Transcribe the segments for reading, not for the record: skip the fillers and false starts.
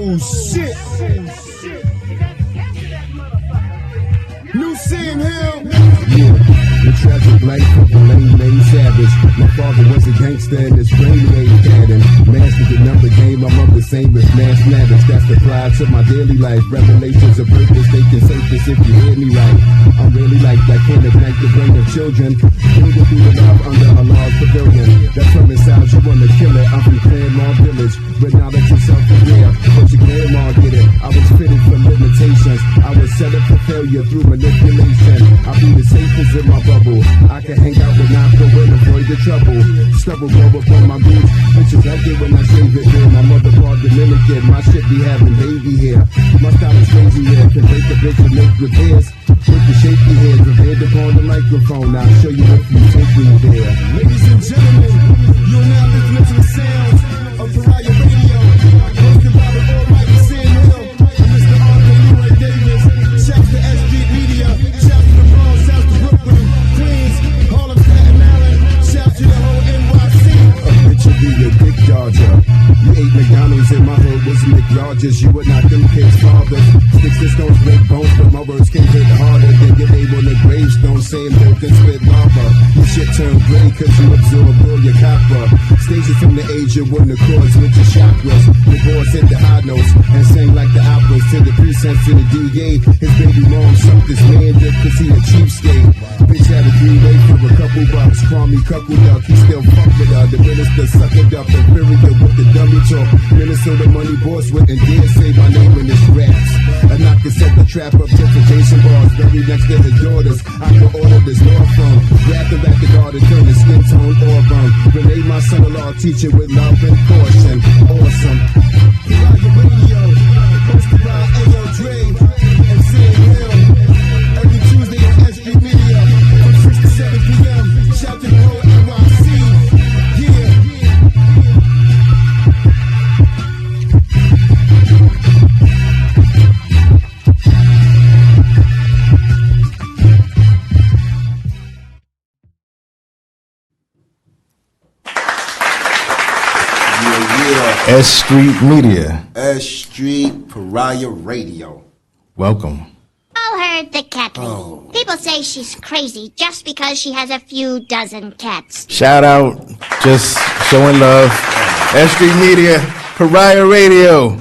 Oh shit. New Sam Hill. Yeah, the tragic life of a lame savage. My father was a gangster and his brain laid pattern. Mastered the number game, I'm of the same as mathematics. That's the pride to my daily life. Revelations of purpose, they can surface if you hear me right. I'm really like that can ignite the brain of children. Moving through the love under a large pavilion. That's from inside you wanna kill it. I'm from Claremont Village, but now that you're self-aware, but your grandma get it. I was fitted for limitations. I was set up for failure through manipulation. I'll be the safest in my bubble. I can hang out with Naco and avoid the trouble. Stubble go up on my boots. Bitches like it when I shave it there. My mother part Dominican. My shit be having baby hair. My style is crazy here. Can break a bitch and make repairs. With the shaky hands, prepared upon the microphone. I'll show you if you take me there. Ladies and gentlemen, you're now listening to the sounds of Pariah Radio. Hosted by the almighty Sam Hill and Mr. R.K. Davis. Shouts to S.STREET Media. Shouts to the Bronx. Shouts to Brooklyn, Queens, Harlem, Staten Island. Shouts to the whole NYC. A bitch would be a dick dodger. You ate McDonald's and my hood was McRogers. You were not them kids' fathers. Sticks and stones break bones, but my words can hit harder than your name on the gravestone. Saying milk and spit lava. Your shit turned gray cause you absorb all your copper. Stages from the age of one accords with your chakras. Your boys hit the high notes and sang like the operas to the precincts to the DA. His baby mom sucked his man dick cause he a cheapskate. Bitch had a 3-way for a couple bucks. Call me cuckoo duck, he still fuck with her. The minister sucked it up and period with the dummy talk. Minnesota money boss wouldn't dare say my name in his raps. A knock to set the trap up just for Jason bars. Very next to his daughters, I can order this law firm. Grab the back the garden, turn his skin tone auburn. Renee, my son-in-law, teaching with love and caution. Awesome. Pariah Radio, hosted by A.O. Dre and Sam Hill. Every Tuesday on S.STREET Media from 6 to 7 p.m. Shout to the whole NYC. Yeah. S.STREET Media. S.STREET Pariah Radio. Welcome. Call her the cat lady. People say she's crazy just because she has a few dozen cats. Shout out, just showing love. S.STREET Media, Pariah Radio.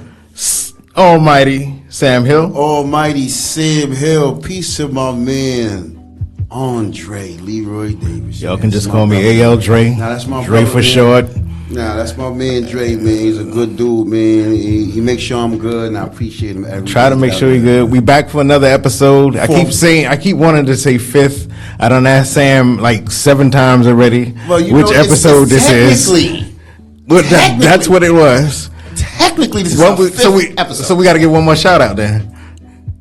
Almighty Sam Hill. Almighty Sam Hill. Peace to my man, Andre Leroy Davis. Y'all can just call me A.L. Dre. Nah, that's my Dre brother, for man. short. Nah, that's my man Dre, man. He's a good dude, man. He makes sure I'm good, and I appreciate him every Try to day. make sure you're good. We back for another episode. I keep wanting to say fifth. I done asked Sam like 7 times already Well, you which know, episode this is. Well, that's what it was. Technically, this is our fifth episode. So we got to give one more shout out then,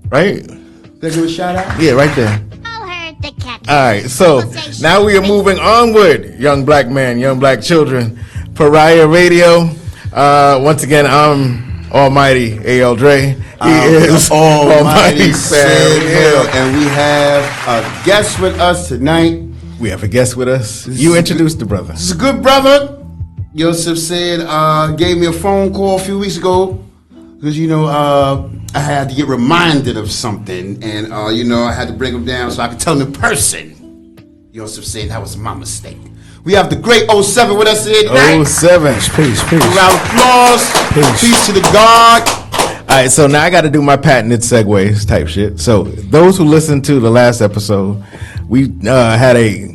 right? Did I give a shout out? Yeah, right there. Call her the cat lady. All right, so People say she's now we are crazy. moving onward, young black men, young black children. Pariah Radio. Once again, I'm Almighty A.L. Dre. He is Almighty Sam Sam Hill, and we have a guest with us tonight. We have a guest with us. You introduced the brother. This is a good brother. Yosef said, gave me a phone call a few weeks ago because, I had to get reminded of something, and, I had to bring him down so I could tell him in person. Yosef said that was my mistake. We have the great 07 with us here tonight. 07. Peace. Round of applause. Peace to the God. All right, so now I got to do my patented segues type shit. So those who listened to the last episode, we had a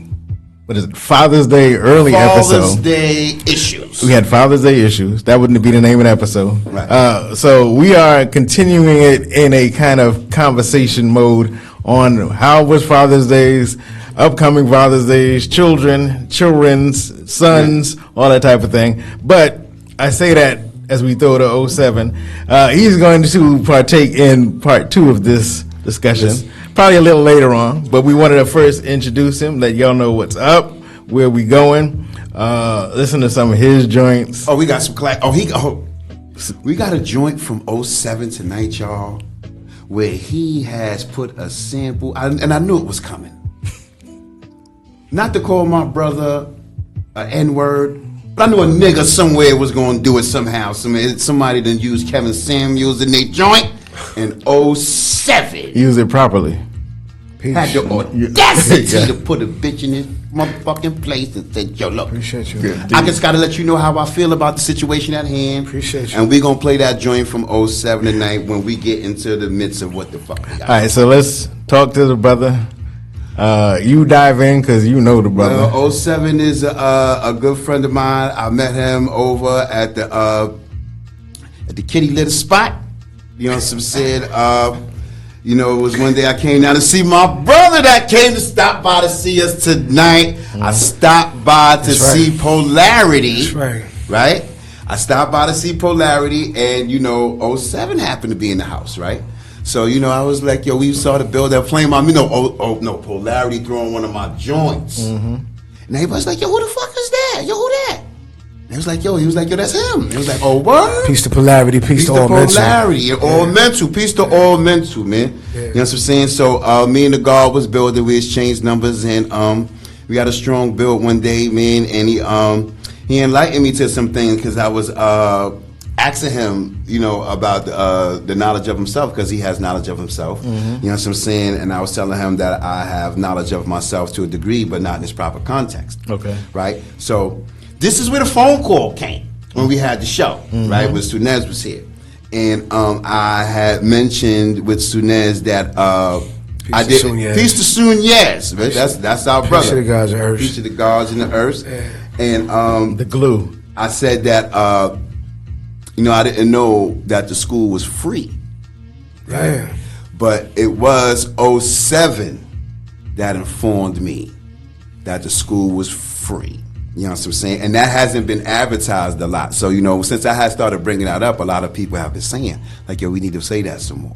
Father's Day early episode. Father's Day issues. We had Father's Day issues. That wouldn't be the name of the episode. Right. So we are continuing it in a kind of conversation mode on how was Father's Days, upcoming Father's Days, children's, sons, all that type of thing. But I say that as we throw to 07. He's going to partake in part 2 of this discussion. Yes. Probably a little later on, but we wanted to first introduce him, let y'all know what's up, where we going, listen to some of his joints. Oh, we got some we got a joint from 07 tonight, y'all, where he has put a sample, and I knew it was coming. Not to call my brother an N-word, But I knew a nigga somewhere was gonna do it somehow. Somebody done used Kevin Samuels in their joint in 07. Use it properly. Peace. Had the audacity to put a bitch in his motherfucking place and said, yo, look. Appreciate you. I just gotta let you know how I feel about the situation at hand. Appreciate you. And we gonna play that joint from 07 tonight when we get into the midst of what the fuck we got. All right, so let's talk to the brother. You dive in because you know the brother. 07 is a good friend of mine. I met him over at the Kitty Litter spot. You know what I'm saying? You know, it was one day I came down to see my brother that came to stop by to see us tonight. I stopped by to see Polarity. That's right. Right? I stopped by to see Polarity, and, you know, 07 happened to be in the house, right? So, you know, I was like, yo, we saw the build that flame on me. No, Polarity throwing one of my joints. And everybody's like, yo, who the fuck is that? Yo, who that? And he was like, yo, that's him. He was like, oh, what? Peace to Polarity, peace to all mental. Polarity, all mental. Peace to all mental, man. Yeah. You know what I'm saying? So me and the guard was building, we exchanged numbers, and we got a strong build one day, man, and he enlightened me to some things because I was asking him, you know, about the knowledge of himself, because he has knowledge of himself. You know what I'm saying? And I was telling him that I have knowledge of myself to a degree, but not in its proper context. Okay. Right? So this is where the phone call came when we had the show, right? When Sunez was here. And I had mentioned with Sunez that I did peace to Sunez. Right? That's our brother. Peace to the gods and earth. Peace to the gods and the earth. And The glue. I said that you know, I didn't know that the school was free. Yeah. But it was 07 that informed me that the school was free. You know what I'm saying? And that hasn't been advertised a lot. So, you know, since I had started bringing that up, a lot of people have been saying, like, yo, we need to say that some more.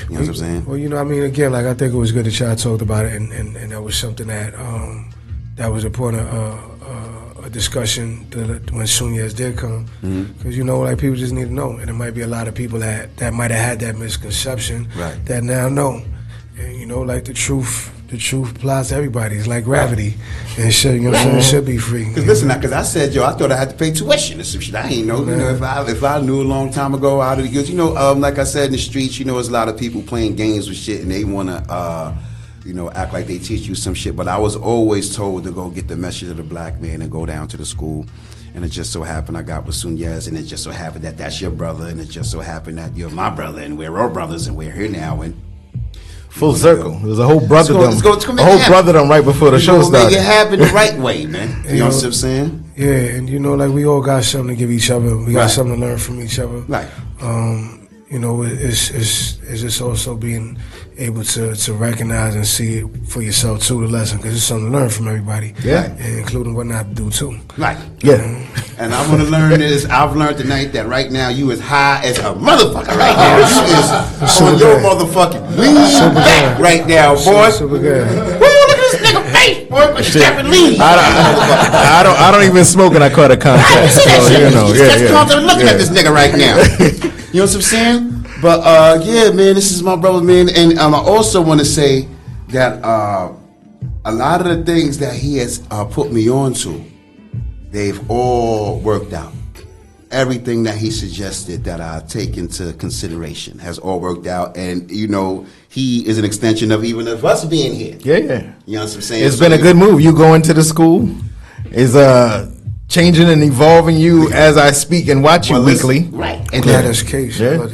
You know what I'm saying? Well, you know, I mean, again, like, I think it was good that y'all talked about it, and that was something that that was a point of a discussion when Sunez did come. Because, you know, like, people just need to know. And there might be a lot of people that might have had that misconception that now know. And, you know, like, the truth applies to everybody. It's like gravity. And it should, you know what I'm saying? It should be free. Because listen, because I said, yo, I thought I had to pay tuition or some shit. I ain't know. You know, if I knew a long time ago, I'd have, because, you know, like I said, in the streets, you know, there's a lot of people playing games with shit, and they want to, you know, act like they teach you some shit. But I was always told to go get the message of the black man and go down to the school. And it just so happened I got with Sunez, and it just so happened that that's your brother, and it just so happened that you're my brother, and we're all brothers, and we're here now, and full circle. There's a whole brotherdom. Let's go a whole brotherdom right before the show started. Make it happen the right way, man. You know what I'm saying? Yeah, and you know, like, we all got something to give each other. We got something to learn from each other. Right. You know, it's just also being able to recognize and see it for yourself too, the lesson, because it's something to learn from everybody. Yeah. And including what not to do too. Right. Yeah. And I want to learn this. I've learned tonight that right now you as high as a motherfucker right now. You is on your motherfucking lean back right now, boy. Super good. Woo, look at this nigga face, boy. Stepping lean. I don't even smoke, and I caught a contact. So, you know, I'm looking at this nigga right now. You know what I'm saying? But yeah, man, this is my brother, man. And I also want to say that a lot of the things that he has put me on to, they've all worked out. Everything that he suggested that I take into consideration has all worked out. And, you know, he is an extension of even of us being here. Yeah. You know what I'm saying? It's been a good move. You going to the school is changing and evolving you as I speak and watch you weekly. Right. And that's the case. Yeah,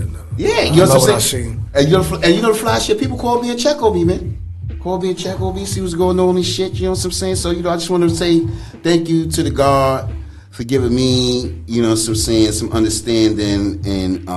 you know what I'm saying? And you know the fly shit, people call me and check on me, man. Call me and check on me, see what's going on and shit, you know what I'm saying? So, you know, I just want to say thank you to the God for giving me, you know what I'm saying, some understanding and,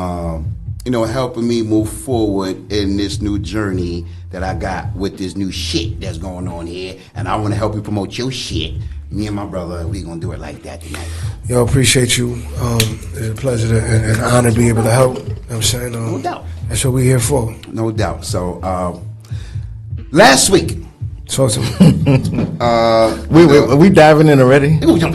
you know, helping me move forward in this new journey that I got with this new shit that's going on here. And I want to help you promote your shit. Me and my brother, we gonna do it like that tonight. Yo, appreciate you. It's a pleasure and an honor to be able to help. You know what I'm saying? No doubt. That's what we're here for. No doubt. So, last week. Talk to me. We diving in already? No toe.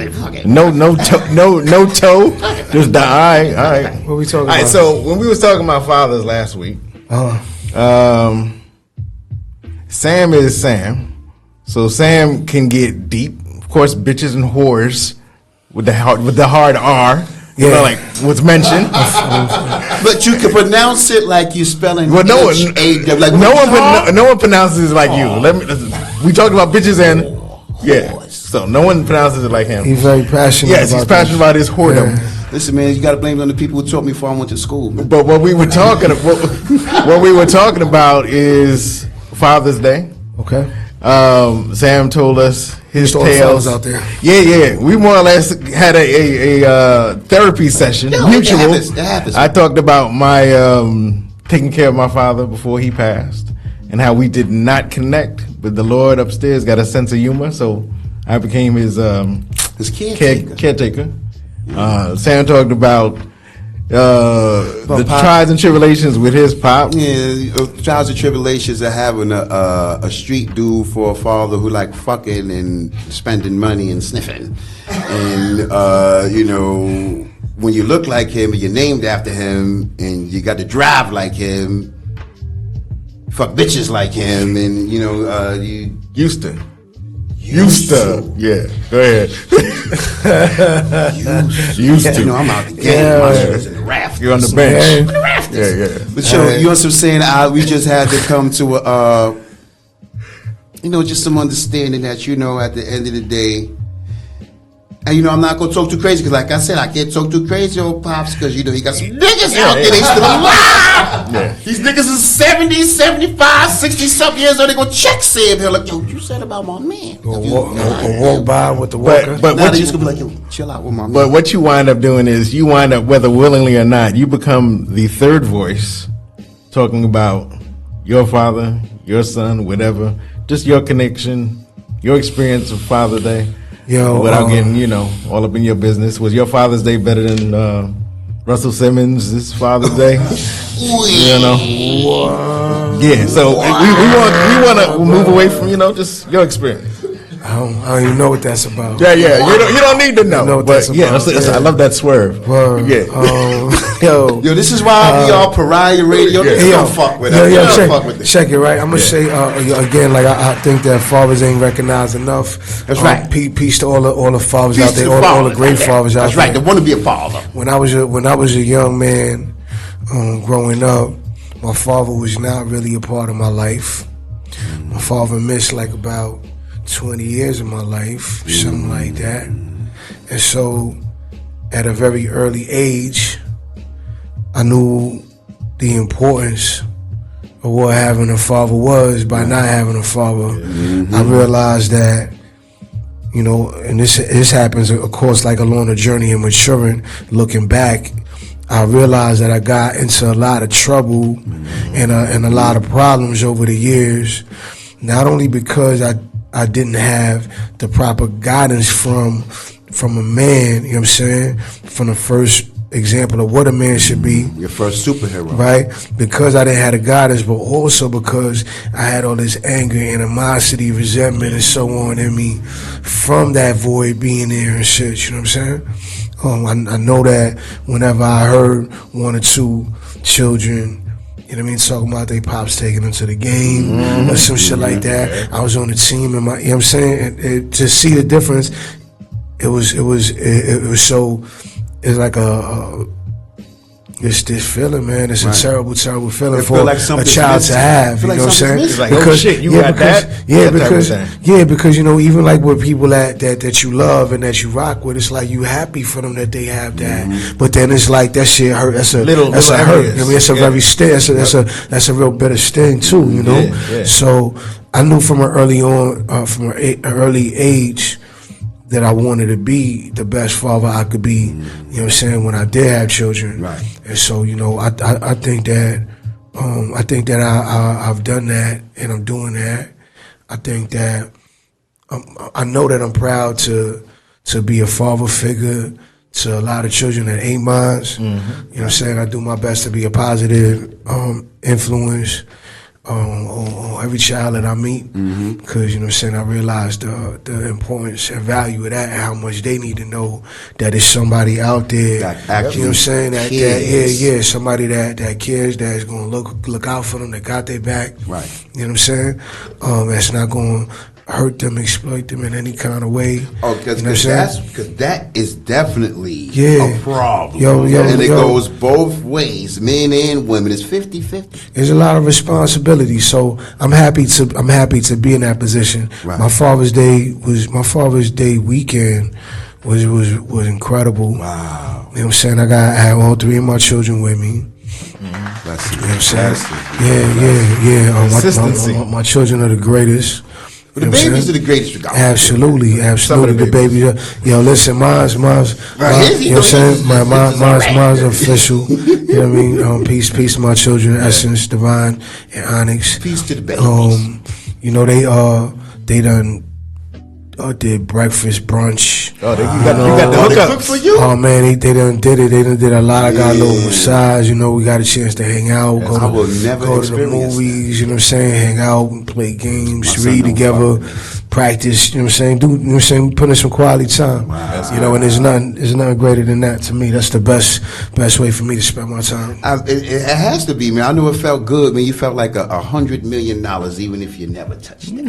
Just die. All right. What we talking All right, about? so when we was talking about fathers last week, Sam is Sam. So Sam can get deep. Of course, bitches and whores with the hard R. You know, like what's mentioned. But you can pronounce it like you spelling. Well, no one, H-A-W, like no one pronounces it like you. We talked about bitches and so no one pronounces it like him. He's very passionate. Yes, he's passionate about his whoredom. Yeah. Listen, man, you got to blame it on the people who taught me before I went to school. Man. But what we were talking about is Father's Day. Okay. Sam told us his all the tales fathers out there. Yeah. We more or less had a therapy session, mutual. It happens. I talked about my taking care of my father before he passed, and how we did not connect. But the Lord upstairs got a sense of humor, so I became his caretaker. Sam talked about the trials and tribulations with his pop. Yeah, trials and tribulations of having a street dude for a father who like fucking and spending money and sniffing. And, you know, when you look like him and you're named after him and you got to drive like him, fuck bitches like him, and, you know, you... Used to. Yeah, go ahead. Used to. You know, I'm out the game. My shit's in the raft. You're on the bench. I'm in the rafters. Yeah. But you know what I'm saying? We just had to come to a, you know, just some understanding that, you know, at the end of the day, and you know, I'm not gonna talk too crazy because, like I said, I can't talk too crazy, old pops, because you know he got some niggas out there. They still alive. Yeah. These niggas is 70, 75, 60 something years old. They gonna check Sam Hill like, yo, you said about my man. Or walk by with the walker. But Now what they you, just gonna be like, yo, chill out with my man. but what you wind up doing is you wind up, whether willingly or not, you become the third voice talking about your father, your son, whatever, just your connection, your experience of Father's Day. Yo, without getting, you know, all up in your business. Was your Father's Day better than Russell Simmons' Father's Day? You know? Yeah, so we want to move away from, you know, just your experience. I don't even know what that's about. Yeah. You don't need to know. what But that's yeah, about. I love that swerve. Word. Yeah. Yo, Yo, this is why I be all Pariah Radio. They don't fuck with us. They don't fuck with it. check it, right? I'm going to say, again, like, I think that fathers ain't recognized enough. That's right. Peace to all the fathers Peace out there, to the all fathers. the great fathers out That's there. right. They want to be a father. When I was a young man, growing up, my father was not really a part of my life. My father missed like about 20 years of my life, something like that. And so, at a very early age, I knew the importance of what having a father was by not having a father. I realized that, you know, and this happens, of course, like along the journey of maturing, looking back, I realized that I got into a lot of trouble and a lot of problems over the years, not only because I didn't have the proper guidance from a man, you know what I'm saying, from the first example of what a man should be. Your first superhero. Right? Because I didn't have the guidance, but also because I had all this anger, animosity, resentment, and so on in me from that void being there and shit, you know what I'm saying? I know that whenever I heard one or two children, you know what I mean, talking about they pops taking them to the game or some shit like that, I was on the team and you know what I'm saying? To see the difference, it was so, it's like it's this feeling, man. It's a terrible feeling for like a child to have. You know what I'm saying? It's like, oh shit, you got that? Because you know, even like with people that you love and that you rock with, it's like you happy for them that they have that. But then it's like that shit hurt. That's a hurt. You know what I mean, it's a very sting. That's a real bitter sting too. You know. Yeah. So I knew from an early age that I wanted to be the best father I could be, you know what I'm saying, when I did have children. Right. And so, you know, I think that I've done that and I'm doing that. I think that I know that I'm proud to be a father figure to a lot of children that ain't mine. You know what I'm saying? I do my best to be a positive influence on every child that I meet, because you know what I'm saying, I realize the importance and value of that, and how much they need to know that there's somebody out there, you know what I'm saying, that somebody that cares, that's gonna look out for them, that got their back, right? You know what I'm saying? That's not going hurt them, exploit them in any kind of way. Oh, because that is definitely a problem. And it goes both ways, men and women. It's 50-50. There's a lot of responsibility, so I'm happy to be in that position. Right. My Father's Day weekend was incredible. Wow. You know what I'm saying? I had all three of my children with me. That's You know what I'm saying? Yeah. My children are the greatest. But the babies are the greatest. Absolutely. The babies. Yo, listen, mine's. You know what I'm saying? Mine's official. You know what I mean? Peace to my children, Essence, Divine, and Onyx. Peace to the babies. You know they done did breakfast, brunch. Oh, you got the hookup. Cook for you? Oh man, they done did it. They done did a lot. I got a little massage. You know, we got a chance to hang out. Go to the movies. You know what I'm saying? Hang out and play games, read together, practice. You know what I'm saying? You know what I'm saying? Put in some quality time. Wow. You know, and there's nothing greater than that to me. That's the best way for me to spend my time. It has to be, man. I know it felt good, man. You felt like $100 million, even if you never touched it.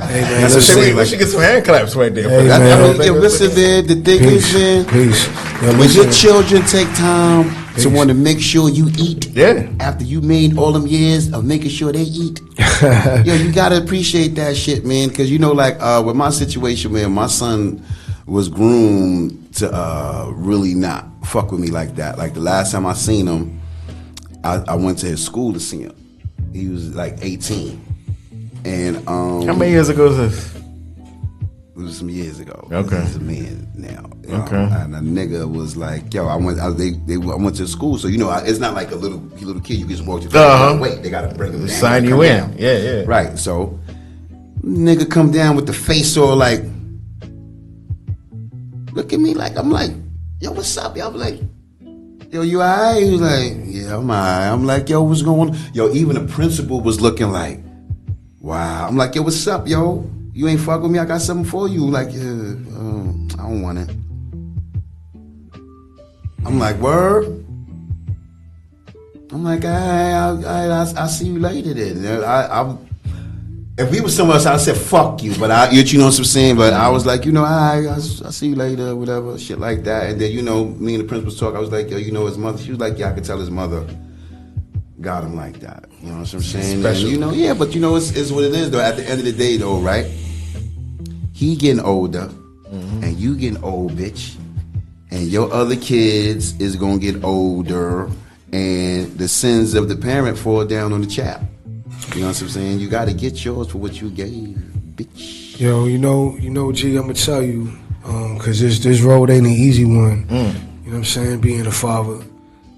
Hey man, we should get some hand claps right there. Hey, man. Listen, man. The thing is, man. Peace. When your children take time to want to make sure you eat, after you made all them years of making sure they eat, you gotta appreciate that shit, man. Because you know, like with my situation, man, my son was groomed to really not fuck with me like that. Like the last time I seen him, I went to his school to see him. He was like 18, and how many years ago is this? It was some years ago. Okay. He's a man now. Okay. And a nigga was like, yo, I went to school, so you know, it's not like a little kid you just walk to the wait, they gotta bring him down. Sign you in. Down. Yeah. Right. So nigga come down with the face all like, look at me like, I'm like, yo, what's up? Yo, I'm like, yo, you alright? He was like, yeah, I'm alright. I'm like, yo, what's going on? Yo, even the principal was looking like, wow. I'm like, yo, what's up, yo? You ain't fuck with me, I got something for you. Like, I don't want it. I'm like, word? I'm like, I'll see you later then. If we were somewhere else, I'd say, fuck you. But you know what I'm saying? But I was like, you know, I'll see you later, whatever, shit like that. And then, you know, me and the principal talk, I was like, yo, you know his mother? She was like, yeah, I could tell his mother got him like that. You know what I'm saying? Special. And, you know, yeah, but you know, it's what it is, though. At the end of the day, though, right? He getting older, and you getting old, bitch. And your other kids is gonna get older, and the sins of the parent fall down on the child. You know what I'm saying? You gotta get yours for what you gave, bitch. Yo, you know, G, I'm gonna tell you, cause this road ain't an easy one. You know what I'm saying? Being a father,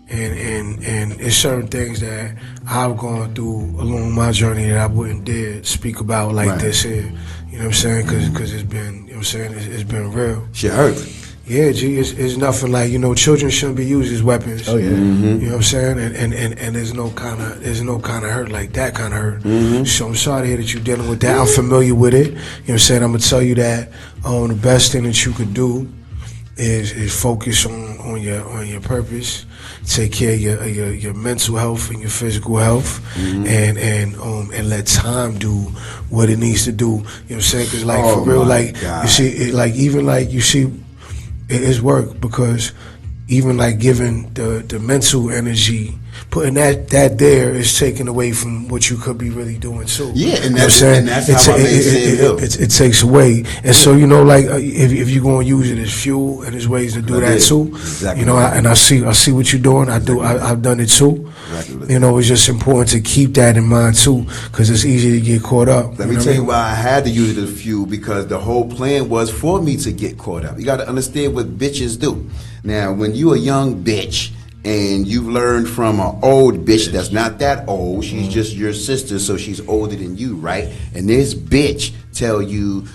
and it's certain things that I've gone through along my journey that I wouldn't dare speak about like this here. You know what I'm saying? Cause it's been, you know what I'm saying? It's been real. Shit hurt. Yeah, G, it's nothing like, you know, children shouldn't be used as weapons. Oh yeah. You know what I'm saying? And there's no kind of hurt like that kind of hurt. So I'm sorry to hear that you're dealing with that. I'm familiar with it. You know what I'm saying? I'm gonna tell you that the best thing that you could do is focus on your purpose. Take care of your mental health and your physical health, and let time do what it needs to do. You know what I'm saying? Because like for real, like God. You see, it is work, because even like giving the mental energy, putting that there is taken away from what you could be really doing too. Yeah, and that's how it takes away. And so, you know, like if you're gonna use it as fuel, and there's ways to do that too. Exactly. You know, I see what you're doing. I've done it too. Exactly. You know, it's just important to keep that in mind too, because it's easy to get caught up. Let me tell you why I had to use it as fuel, because the whole plan was for me to get caught up. You got to understand what bitches do. Now, when you a young bitch, and you've learned from an old bitch that's not that old, she's just your sister, so she's older than you, right? And this bitch tell you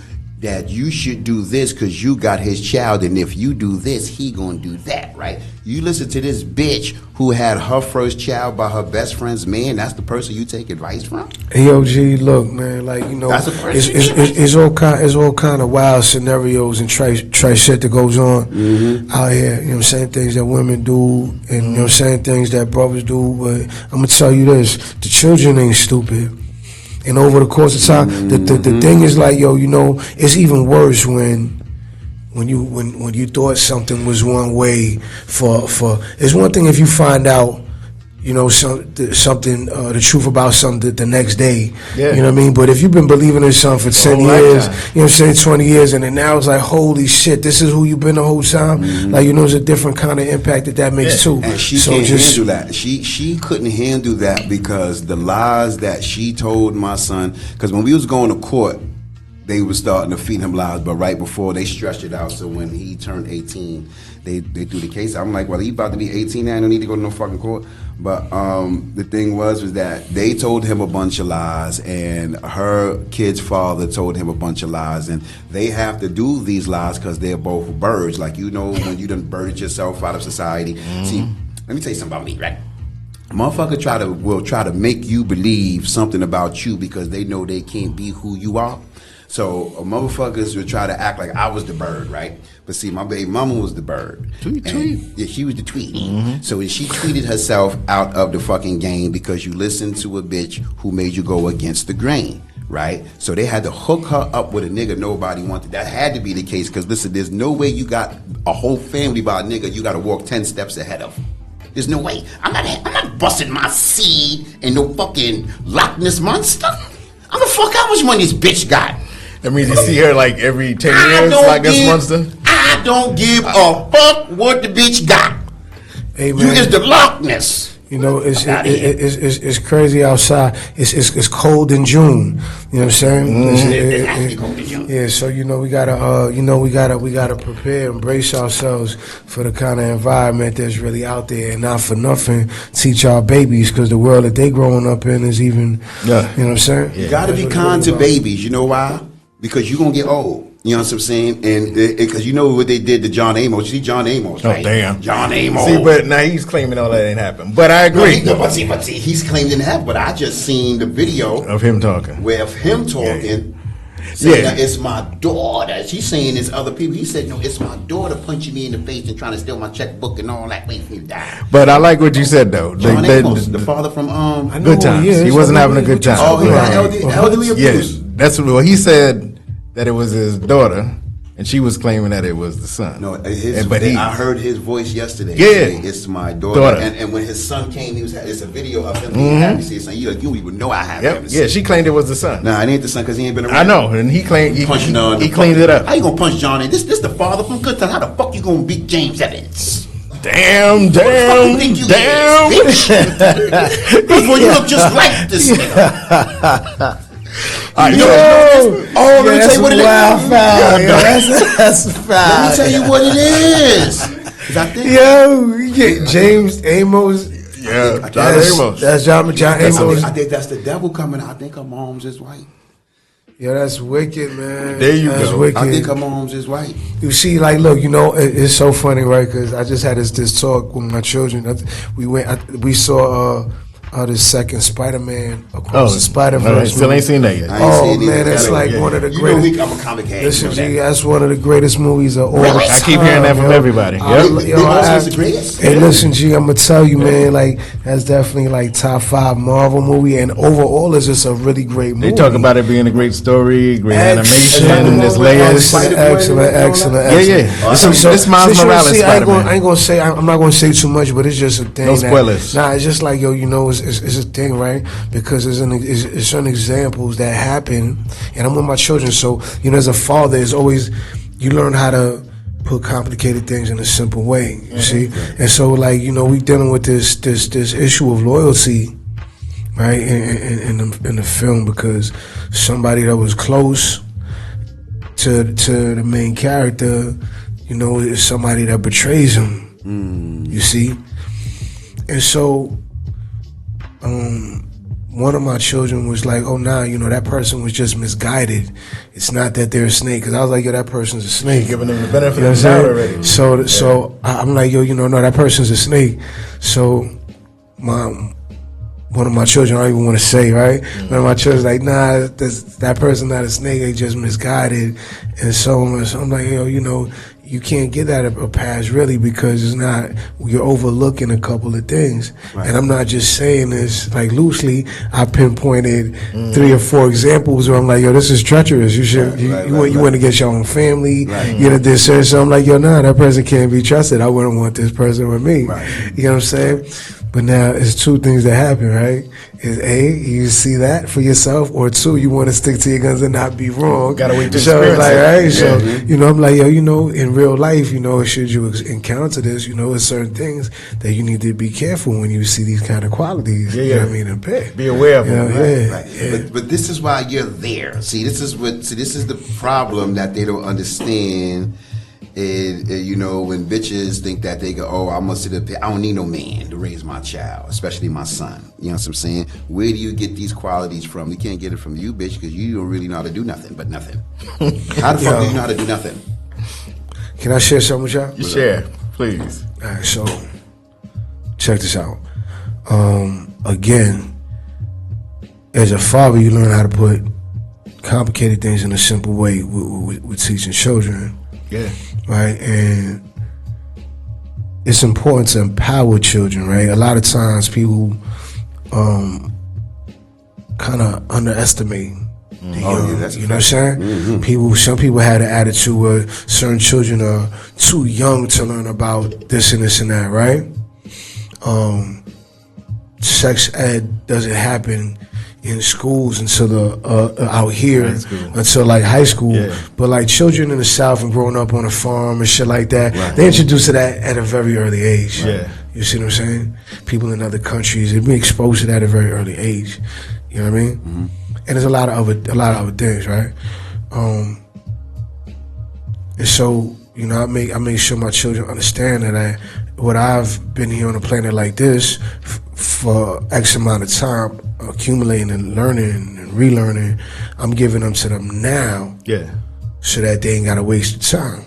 that you should do this because you got his child, and if you do this, he gonna do that, right? You listen to this bitch who had her first child by her best friend's man. That's the person you take advice from. Hey, yo, G, look, man, like, you know, it's all kind of wild scenarios and trite shit that goes on out here. You know what I'm saying? Things that women do, and you know what I'm saying, things that brothers do. But I'm gonna tell you this: the children ain't stupid. And over the course of time, the thing is like, yo, you know, it's even worse when you thought something was one way for it's one thing if you find out, you know, something the truth about something the next day. Yeah. You know what I mean? But if you've been believing in something for 10 years, you know what I'm saying, 20 years, and then now it's like, holy shit, this is who you've been the whole time. Like, you know, it's a different kind of impact that makes too. And she can't handle that. She couldn't handle that because the lies that she told my son, because when we was going to court, they were starting to feed him lies, but right before they stretched it out, so when he turned 18, they threw the case. I'm like, well, he about to be 18 now, I don't need to go to no fucking court. But the thing was that they told him a bunch of lies, and her kid's father told him a bunch of lies, and they have to do these lies because they're both birds. Like, you know, when you done birded yourself out of society. See, let me tell you something about me, right? A motherfucker will try to make you believe something about you because they know they can't be who you are. So motherfuckers would try to act like I was the bird, right? But see, my baby mama was the bird. Tweet. Yeah, she was the tweet. So she tweeted herself out of the fucking game because you listened to a bitch who made you go against the grain, right? So they had to hook her up with a nigga nobody wanted. That had to be the case because listen, there's no way you got a whole family by a nigga you got to walk 10 steps ahead of. There's no way. I'm not busting my seed in no fucking Loch Ness monster. I'm the fuck how much money this bitch got. That means you see her like every 10 years, like this monster? I don't give a fuck what the bitch got. Hey, man. You is the Loch Ness. You know, it's crazy outside. It's cold in June. You know what I'm saying? Yeah, so you know we gotta prepare and brace ourselves for the kind of environment that's really out there, and not for nothing teach our babies because the world that they growing up in is even. You know what I'm saying? You gotta be kind to babies. You know why? Because you're gonna get old. You know what I'm saying? And because you know what they did to John Amos. You see John Amos, right? Oh, damn. John Amos. See, but now he's claiming all that ain't happened. But I agree. No, but see, he's claiming it happened. But I just seen the video of him talking. Where of him talking. Saying that it's my daughter. She's saying it's other people. He said, no, it's my daughter punching me in the face and trying to steal my checkbook and all that, waiting for me to die. But I like what you said, though. John Amos, the father from Good Times. He wasn't having a good time. Oh, he got elderly abuse. Yeah, that's what he said. That it was his daughter, and she was claiming that it was the son. No, I heard his voice yesterday. Yeah, it's my daughter. And when his son came, it's a video of him being happy to see his son. You even know I have him. Yeah, she claimed it was the son. Nah, it ain't the son because he ain't been around. I know, and he claimed he cleaned it up. How you gonna punch Johnny? This the father from Good Times. How the fuck you gonna beat James Evans? Damn. Because you look just like this nigga. Let me tell you what it is. That's a foul. Let me tell you what it is. You get James Amos. Yeah, John Amos. That's John Amos. I think that's the devil coming. I think her mom's is white. Yeah, that's wicked, man. There you go. Wicked. I think her mom's is white. You see, like, look, you know, it's so funny, right? Because I just had this talk with my children. We saw. The second Spider-Man across the Spider-Verse. Still ain't seen that yet. Oh man, that's like one of the greatest. I'm a comic head. Listen, G, that's one of the greatest movies of all time. I keep hearing that from everybody. Hey, listen, G, I'm gonna tell you, man, like that's definitely like top 5 Marvel movie, and overall, it's just a really great movie. They talk about it being a great story, great animation, there's layers. Excellent. Yeah. It's Miles Morales Spider-Man. I ain't gonna say. I'm not gonna say too much, but it's just a thing. No spoilers. It's just like, yo, you know, it's a thing, right? Because it's certain examples that happen, and I'm with my children, so you know, as a father, it's always you learn how to put complicated things in a simple way. You see, and so like, you know, we dealing with this issue of loyalty, right? In the film, because somebody that was close to the main character, you know, is somebody that betrays him. You see, and so. One of my children was like, oh, nah, you know, that person was just misguided. It's not that they're a snake. Because I was like, yo, that person's a snake. Giving them the benefit of the doubt already. So I'm like, yo, you know, no, that person's a snake. So one of my children, I don't even want to say, right? One of my children's like, nah, that person's not a snake. They just misguided. And so I'm like, yo, you know, you can't get that a pass really because it's not, you're overlooking a couple of things. Right. And I'm not just saying this like loosely. I pinpointed 3 or 4 examples where I'm like, yo, this is treacherous. You should, you want to get your own family. Right. You know, this and so I'm like, yo, nah, that person can't be trusted. I wouldn't want this person with me. Right. You know what I'm saying? But now it's 2 things that happen, right? Is A, you see that for yourself, or 2, you want to stick to your guns and not be wrong. Gotta wait to so experience like, it. right? Yeah. So, you know, I'm like, yo, you know, in real life, you know, should you encounter this, you know, there's certain things that you need to be careful when you see these kind of qualities. Yeah, You know yeah. what I mean? In bed. Be aware of You know, them. yeah, Right. yeah. But this is why you're there. See, this is the problem that they don't understand. You know, when bitches think that they go, oh, I'm gonna sit up here, I don't need no man to raise my child, especially my son. You know what I'm saying? Where do you get these qualities from? You can't get it from you, bitch, because you don't really know how to do nothing but nothing. How the fuck do you know how to do nothing? Can I share something with y'all? You share, please. All right, so check this out. Again, as a father, you learn how to put complicated things in a simple way with teaching children. Yeah. Right, and it's important to empower children, right? A lot of times people kind of underestimate the young, that's you know what I'm saying? Some people had an attitude where certain children are too young to learn about this and this and that, right? Sex ed doesn't happen in schools until out here until like high school. Yeah. But like children in the South and growing up on a farm and shit like that, they introduced to that at a very early age. Yeah. You see what I'm saying? People in other countries, they be exposed to that at a very early age. You know what I mean? And there's a lot of other things, right? And so, you know, I make sure my children understand that what I've been here on a planet like this for X amount of time, accumulating and learning and relearning, I'm giving them to them now. Yeah. So that they ain't gotta waste the time.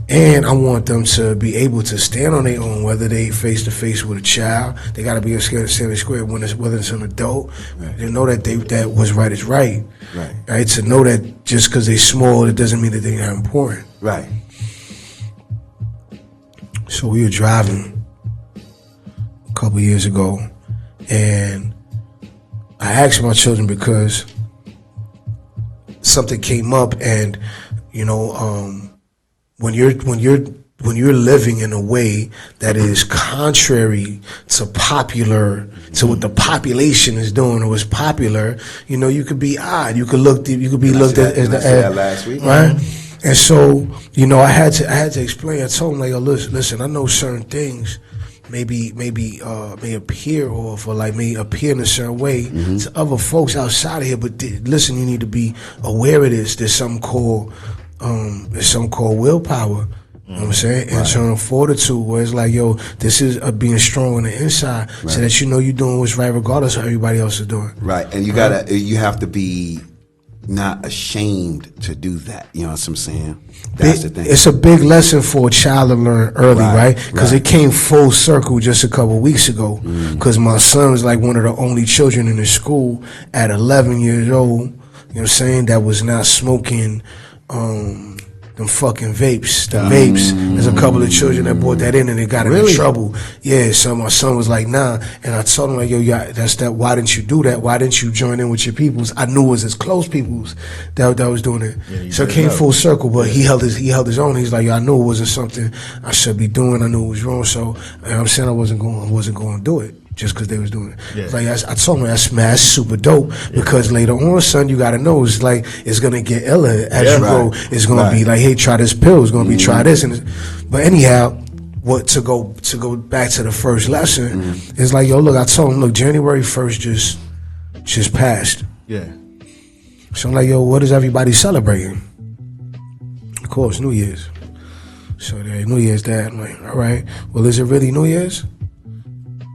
And I want them to be able to stand on their own, whether they face to face with a child. They gotta be scared to stand square whether it's an adult. They know that that what's right is right. Right. To know that just because they're small, it doesn't mean that they're not important. Right. So we were driving a couple years ago, and I asked my children because something came up, and you know, when you're living in a way that is contrary to what the population is doing or what's popular, you know, you could be odd. You could be looked at as that last week, right? And so, you know, I had to explain. I told him, like, oh, listen, I know certain things may appear off or like may appear in a certain way to other folks outside of here, but listen, you need to be aware of this. There's something called willpower. You know what I'm saying? Internal fortitude, where it's like, yo, this is being strong on the inside, so that you know you're doing what's right regardless of what everybody else is doing. Right, and you have to be not ashamed to do that. You know what I'm saying? That's the thing. It's a big lesson for a child to learn early, right? Because it came full circle just a couple of weeks ago. Because my son was like one of the only children in the school at 11 years old, you know what I'm saying, that was not smoking them fucking vapes, vapes. There's a couple of children that brought that in and they got in trouble. Yeah, so my son was like, nah. And I told him, like, yo, that's that. Why didn't you do that? Why didn't you join in with your peoples? I knew it was his close peoples that was doing it. Yeah, so it came full circle, but he held his own. He's like, yo, I knew it wasn't something I should be doing. I knew it was wrong. So, you know, I'm saying I wasn't going to do it just because they was doing it. Yeah. Like I told him, that's super dope, because later on, son, you gotta know, it's like it's gonna get iller as you go. It's gonna be like, hey, try this pill. It's gonna be try this, but anyhow, to go back to the first lesson, it's like, yo, look, I told him, look, January 1st just passed. Yeah. So I'm like, yo, what is everybody celebrating? Of course, New Year's. So New Year's, Dad. I'm like, all right. Well, is it really New Year's?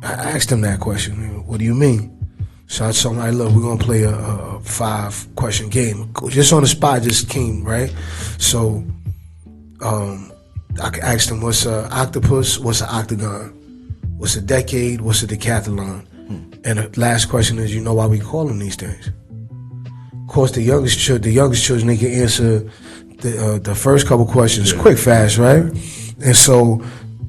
I asked him that question. What do you mean? So I told him, like, look, we're going to play a 5-question game. Just on the spot, just came, right? So I asked him, what's an octopus? What's an octagon? What's a decade? What's a decathlon? And the last question is, you know why we call them these things? Of course, the youngest children, they can answer the first couple questions quick, fast, right? And so,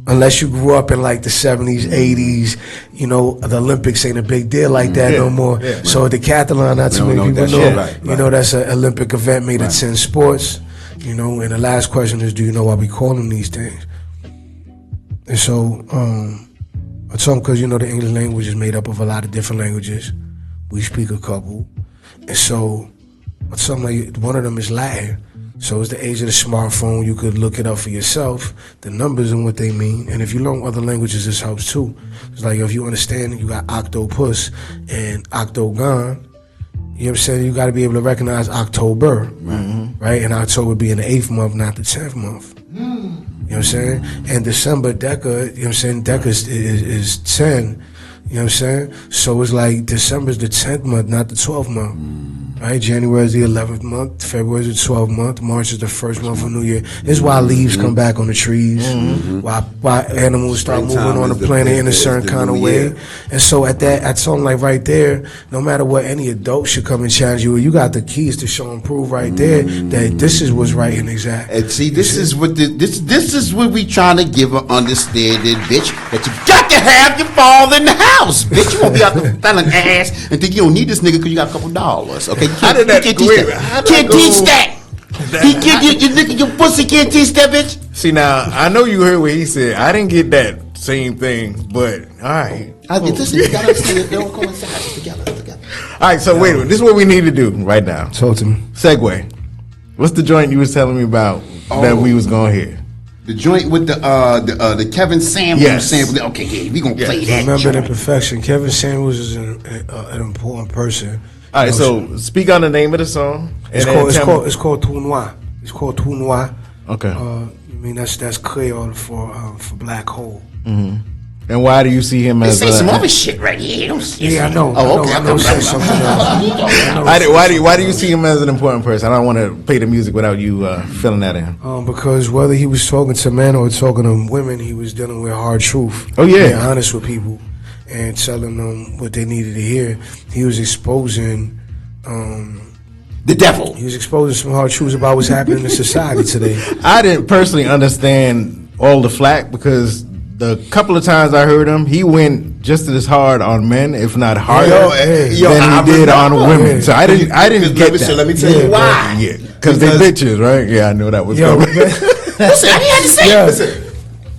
unless you grew up in like the 70s, 80s, you know, the Olympics ain't a big deal like that no more. Yeah, so decathlon, not too many people know. Right. You know, that's an Olympic event made of 10 sports. You know, and the last question is, do you know why we call them these things? And so, I told him, because, you know, the English language is made up of a lot of different languages. We speak a couple. And so, I told him, like, one of them is Latin. So it's the age of the smartphone. You could look it up for yourself, the numbers and what they mean. And if you learn other languages, this helps too. It's like, if you understand, you got octopus and octagon. You know what I'm saying? You got to be able to recognize October, right? And October being the 8th month, not the 10th month. You know what I'm saying? And December, Deca, you know what I'm saying? Deca is 10. You know what I'm saying? So it's like December's the 10th month, not the 12th month. Right? January is the 11th month, February is the 12th month, March is the first month of New Year. This is why leaves come back on the trees, why animals start moving on the planet in a certain kind of way. And so at something like right there, no matter what any adult should come and challenge you, you got the keys to show and prove right there that this is what's right and exact. And see, this is what this is what we trying to give an understanding, bitch, that you got to have your father in the house, bitch. You won't be out there selling ass and think you don't need this nigga because you got a couple dollars, okay? How did that go? Can't teach that. Your pussy can't teach that, bitch. See, now, I know you heard what he said. I didn't get that same thing, but all right. Listen, you gotta understand it. They all coincide together. All right, so wait a minute. This is what we need to do right now. Talk to me. Segue. What's the joint you was telling me about that we was going to hear? The joint with the Kevin Samuels sample. Okay, yeah, we gonna play that. Remember joint. the perfection. Kevin Samuels is an important person. All right, so speak on the name of the song. It's called Tout Noir. It's called Tout Noir. Okay. I mean that's Creole for black hole. And why do you see him as? Say some other shit right here. I know. Oh, okay. I know. Say something else. Why do you see him as an important person? I don't want to play the music without you filling that in. Because whether he was talking to men or talking to women, he was dealing with hard truth. Oh yeah, being honest with people and telling them what they needed to hear. He was exposing the devil. He was exposing some hard truths about what's happening in society today. I didn't personally understand all the flack because the couple of times I heard him, he went just as hard on men, if not harder, than he did on women. So I didn't get that. So let me tell you why. Yeah, because they bitches, right? Yeah, I know that was coming. Listen, I had to say it.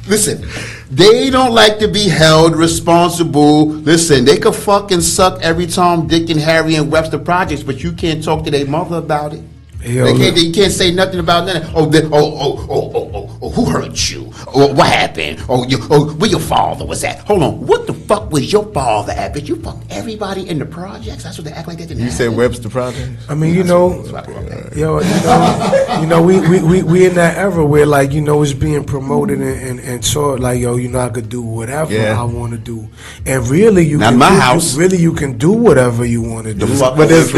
Listen. They don't like to be held responsible. Listen, they could fucking suck every Tom, Dick, and Harry and Webster projects, but you can't talk to their mother about it. You can't say nothing about that. Who hurt you? Or what happened? Where your father was at? Hold on, what the fuck was your father at? Bitch, you fucked everybody in the projects. That's what they act like that didn't happen. Said Webster projects. I mean, we in that era where like it's being promoted and taught like I could do whatever I want to do, and really you can do whatever you want to do. But there's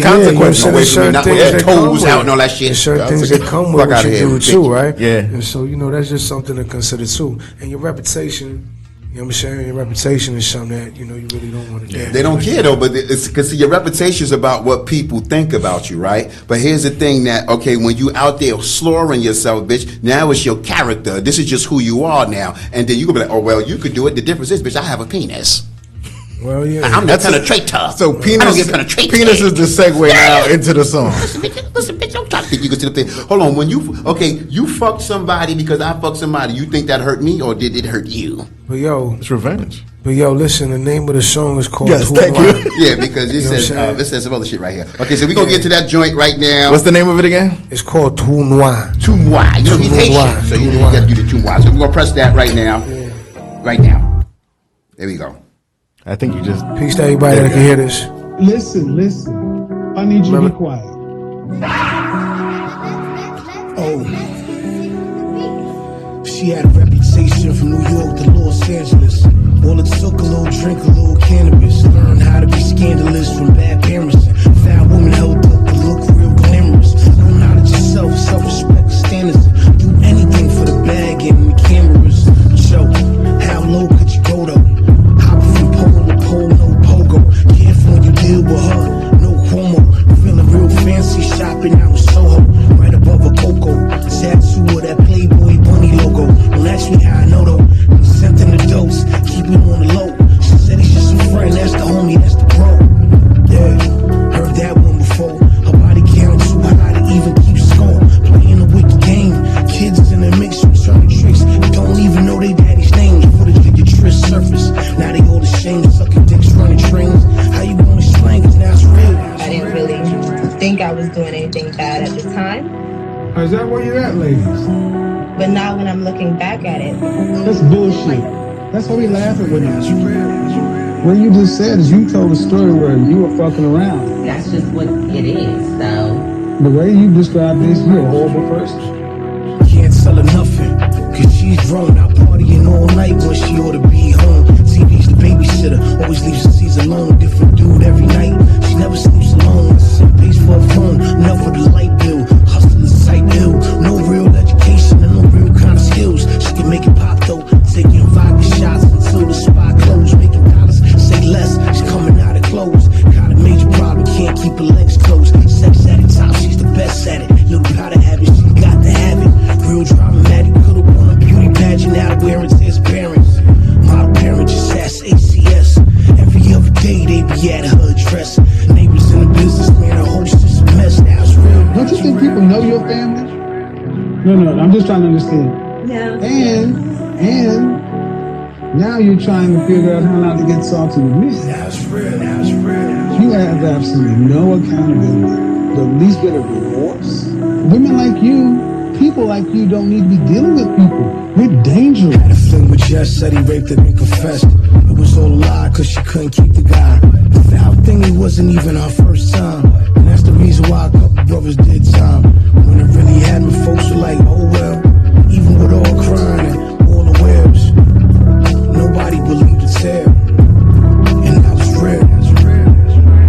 consequences. Toes out and all that shit. There's certain things that come with what you do too, right? Yeah. And so that's just something to consider too. And your reputation. You know what I'm saying? Your reputation is something that you really don't want to do. They don't care though, but it's because your reputation is about what people think about you, right? But here's the thing that when you out there slurring yourself, bitch, now it's your character. This is just who you are now, and then you gonna be like, oh well, you could do it. The difference is, bitch, I have a penis. Well, yeah. I'm the penetrator. So penis, I don't get penetrated. Penis is the segue now into the song. Listen, bitch, don't try to think you can sit up there. Hold on, when you fucked somebody because I fucked somebody, you think that hurt me or did it hurt you? But it's revenge. But listen, the name of the song is called thank you. Yeah, because it says some other shit right here. Okay, so we're gonna get to that joint right now. What's the name of it again? It's called Tout Noir. Tout Noir. He's Haitian, so you got to do the Tout Noir. So we're gonna press that right now. Yeah. Right now. There we go. I think you just... Peace to everybody that can hear this. Listen. I need you to be quiet. She had a reputation from New York to Los Angeles. All it took, a little drink, a little cannabis. Learn how to be scandalous from bad parents. Foul woman held up to look real glamorous. Learn how to yourself, self-respect, standards. Do anything for the bag and the cameras. So, how low could you go though? Pole, no pogo. Careful when you deal with her, no homo. Feeling real fancy shopping out in Soho. Right above a Coke Is that where you're at, ladies? But now when I'm looking back at it, That's bullshit. That's why we laughing with you. What you just said is you told a story where you were fucking around. that's just what it is. So The way you describe this, you're a horrible person. Can't tell her nothing, cause she's grown out partying all night when she ought to be home. TV's the babysitter, always leaves the seats alone. Different dude every night, she never sleeps alone. Pays for a phone, enough for the light bill. Hustling sight ill, no real education and no real kind of skills. She can make it pop though, taking vodka shots until the spot closed. Making dollars, say less, she's coming out of clothes. Got a major problem, can't keep her legs closed. Sex at the top, she's the best at it. Little powder habit, she got to have it. Real dramatic, could've won a beauty pageant. Now the wearing his parents. Model parent just asked ACS. Every other day they be at her address. Neighbors in the business, man, her hostess a mess. Now it's real. Don't you think people know your family? No, I'm just trying to understand. no. And now you're trying to figure out how not to get salty with me. Now it's real, now it's real. You have absolutely no accountability, the least bit of remorse. Women like you, people like you don't need to be dealing with people. We're dangerous. Had a fling with Jess, said he raped her and confessed. It was all a lie, cause she couldn't keep the guy. The foul thing, it wasn't even her first time. And that's the reason why a couple brothers did time. When it really happened, folks were like, oh well. Even with all crying and all the webs, nobody believed the tale. And that was real.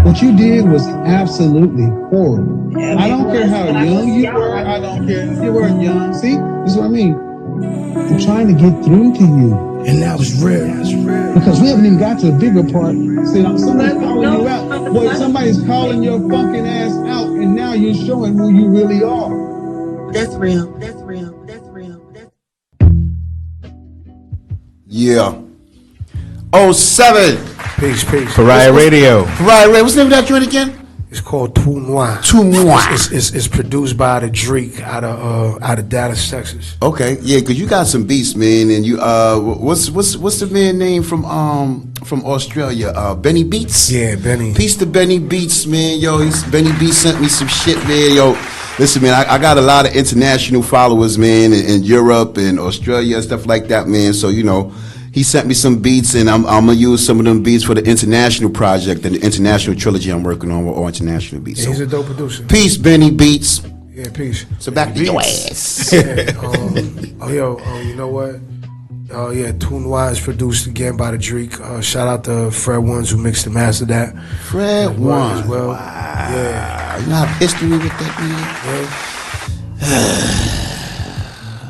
What you did was absolutely horrible. I don't care how young you were. I don't care if you weren't young. See, this is what I mean. I'm trying to get through to you And that was real. because we haven't even got to the bigger part. See, somebody's calling you out. Boy, somebody's calling your fucking ass out, and now you're showing who you really are. That's real. That's real. That's real. That's Yeah. 07. Peace. Pariah Radio. Right. What's the name of that joint again? It's called Tout Noir. Tout Noir. It's produced by the Drake out of Dallas, Texas. Okay, yeah, cause you got some beats, man, and you what's the man name from Australia? Benny Beats. Yeah, Benny. Peace to Benny Beats, man. Yo, Benny Beats sent me some shit, man. Yo, listen, man, I got a lot of international followers, man, in Europe and Australia and stuff like that, man. So you know, he sent me some beats, and I'm gonna use some of them beats for the international project and the international trilogy I'm working on with all international beats. Yeah, he's So, a dope producer. peace, Benny Beats. Yeah, peace. So back to your ass. Yeah, you know what? Oh yeah, Tout Noir is produced again by the Drake. Shout out to Fred Ones who mixed and mastered that. Fred As One. well. Wow. Yeah. You have history with that, man?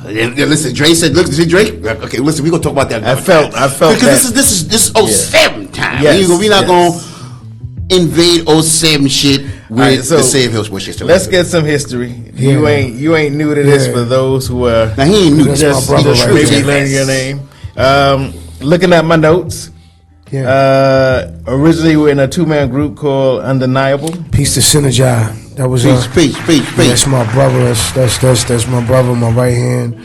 Yeah, listen, Dre said, look, see Drake? Okay, listen, we're gonna talk about that. I felt because that. this is 07 time. Yes, We're not yes. gonna invade 07 shit with Alright, so the Save Hills bullshit. Let's get some history. You ain't new to this. Yeah. For those who are Now he ain't new. That's just, my brother just right maybe there. learning your name. Looking at my notes. Yeah. Originally, we were in a two-man group called Undeniable. Peace to Synergy. That was Peace. That's my brother. That's my brother, my right hand.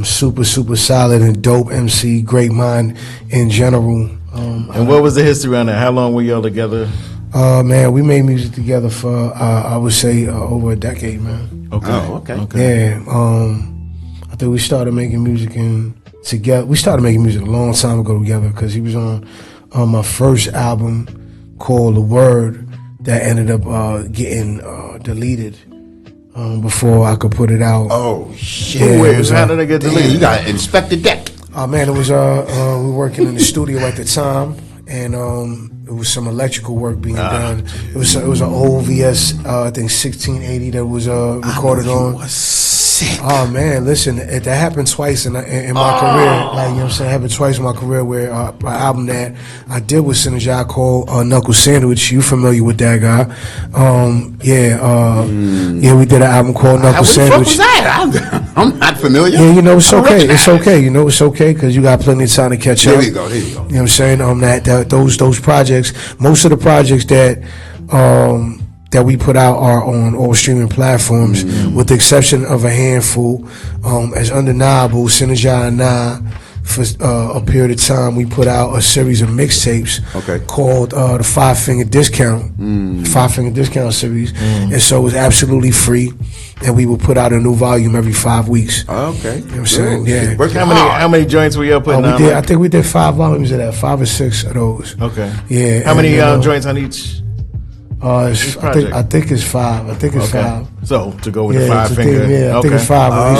Super solid and dope MC, great mind in general. And what was the history on that? How long were y'all together? Man, we made music together for I would say over a decade, man. Okay. Oh, okay. Yeah. I think we started making music together. We started making music a long time ago together because he was on my first album called The Word that ended up getting deleted before I could put it out. Oh shit! Yeah, Wait, it was, how did it get Damn, deleted? you got Inspector Deck. Oh man, it was we were working in the studio at the time, and it was some electrical work being done. It was an old VS, I think 1680 that was recorded on. Sick. Oh man, listen, that happened twice in my career. Like, you know what I'm saying? It happened twice in my career where an album that I did with Synergy called Knuckle Sandwich. You familiar with that guy? Yeah, we did an album called Knuckle What the fuck Sandwich. was that? I'm not familiar. Yeah, you know, it's I'm okay. rich, It's man. okay. You know, it's okay because you got plenty of time to catch up. There you go. You know what I'm saying? Those projects, most of the projects that we put out are on all streaming platforms, with the exception of a handful. As Undeniable, Synergy and for a period of time, we put out a series of mixtapes called the 5 Finger Discount, 5 Finger Discount series, and so it was absolutely free, and we would put out a new volume every 5 weeks. Okay, you know what I'm saying? Yeah. How many joints were you putting out? I think we did 5 volumes of that, 5 or 6 of those. Okay. Yeah. How many joints on each? I think it's 5. I think it's 5. So to go with the 5 finger. I think it's 5.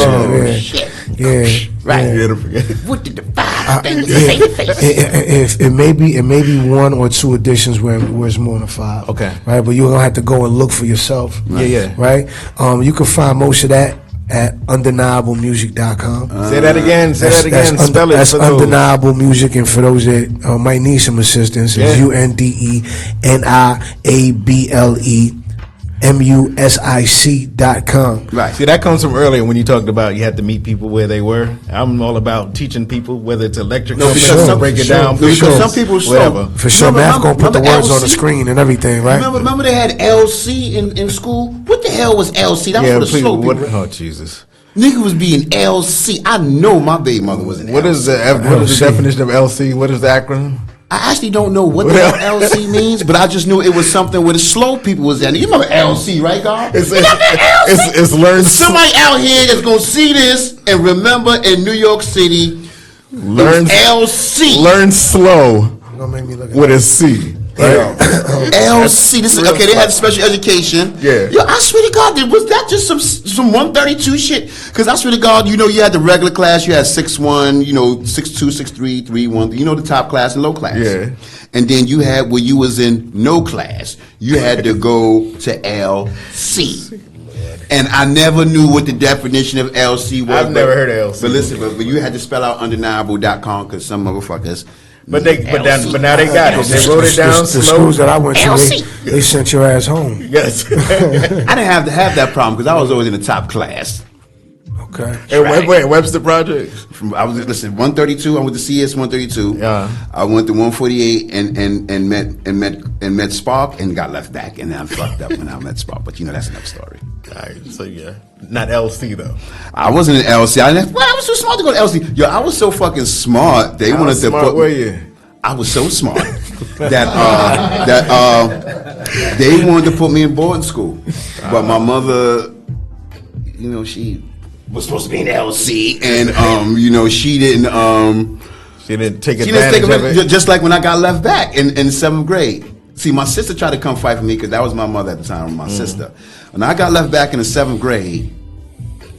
Shit. Yeah. Right. Yeah. What did the 5 fingers say face? It may be 1 or 2 editions where it's more than 5. Okay. Right, but you're gonna have to go and look for yourself. Yeah. Right. You can find most of that at undeniablemusic.com. Say that again. Spell it. That's Undeniable Music, and for those that might need some assistance, it's UNDENIABLEMUSIC.com. Right. See, that comes from earlier when you talked about you had to meet people where they were. I'm all about teaching people, whether it's electrical, break it down. Because some people whatever. For sure, man, I'm gonna put the words on the screen and everything, right? Remember they had LC in school? What the hell was LC? That was for the slow people. Oh, Jesus. Nigga was being LC. I know my baby mother was an LC. What is the definition of LC? What is the acronym? I actually don't know what the hell LC means, but I just knew it was something where the slow people was at. You remember LC, right, God? It's learn. Somebody out here that's gonna see this and remember in New York City, learn LC. Learn slow. Don't make me look at with a C. Right? LC. This is okay. They had special education. Yeah. Yo, I swear to God, was that just some 132 shit? Because I swear to God, you had the regular class. You had 6'1", 6'2", 6'3", 3'1". The top class and low class. Yeah. And then you had when you was in no class, you had to go to LC. And I never knew what the definition of LC was. I've never heard of LC. But listen, but you had to spell out undeniable.com because some motherfuckers. But now they got it. They wrote it down. The schools that I went to, they sent your ass home. Yes. I didn't have to have that problem because I was always in the top class. Okay. And wait, Webster Project. I was 132. I went to CS 132. Yeah. I went to 148 and met Spark and got left back, and then I fucked up when I met Spark. But that's another story. All right, so yeah, not LC though. I wasn't in LC. I was too smart to go to LC. Yo, I was so fucking smart. They wanted to put. Were you? I was so smart that they wanted to put me in boarding school, but my mother, she was supposed to be in LC, and she didn't. She didn't take advantage of it. Just like when I got left back in 7th grade. See, my sister tried to come fight for me because that was my mother at the time, my sister. When I got left back in the 7th grade,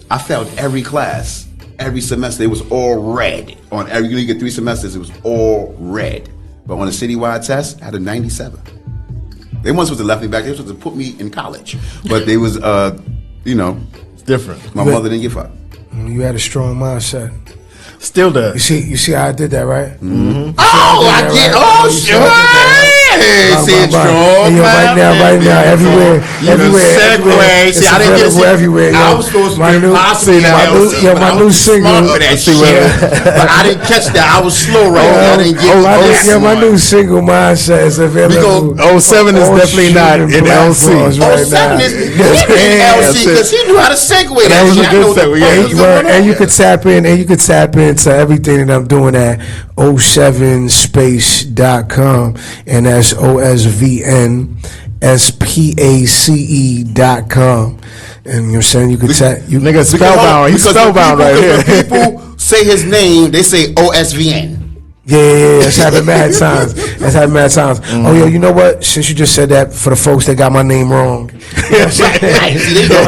I failed every class, every semester. It was all red. You get 3 semesters, it was all red. But on a citywide test, I had a 97. They weren't supposed to left me back. They were supposed to put me in college. But they was, it's different. My mother didn't give up. You had a strong mindset. Still does. You see how I did that, right? Mm-hmm. I get. Oh, sure. Hey, see it strong. Right now, everywhere. Segue. See, I didn't get it everywhere. I was supposed to be possibly my new single. But I didn't catch that. I was slow right now. I didn't get it. My new single mindset is available. 07 is definitely not in LC. 07 is in LC because he knew how to segue that shit. That was a good segue. And you could tap into everything that I'm doing at osvnspace.com, and that's OSVNSPACE.com. And you know what I'm saying? You could tap. Nigga spellbound. He's spellbound right here. When people say his name, they say OSVN. Yeah, that's happened mad times. Mm-hmm. Oh, yo, you know what? Since you just said that, for the folks that got my name wrong, on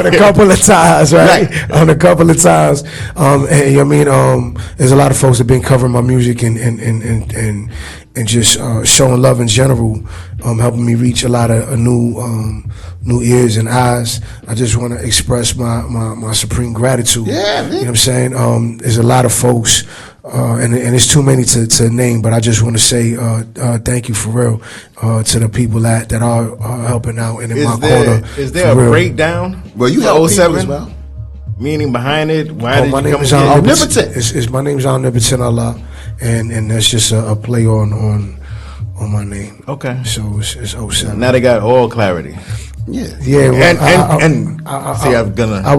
a couple of times, right? On a couple of times, and there's a lot of folks that been covering my music and just showing love in general, helping me reach a lot of new ears and eyes. I just want to express my supreme gratitude. Yeah, man. You know what I'm saying? There's a lot of folks. And it's too many to name, but I just want to say thank you for real to the people that are helping out and in my corner. Is there a breakdown? Well, you have 07 as well. Meaning behind it? Why did my you name come is Omnipotent. My name is Omnipotent Allah, and that's just a play on my name. Okay. So it's 07. Now they got all clarity. Yeah, well, see, I'm gonna. I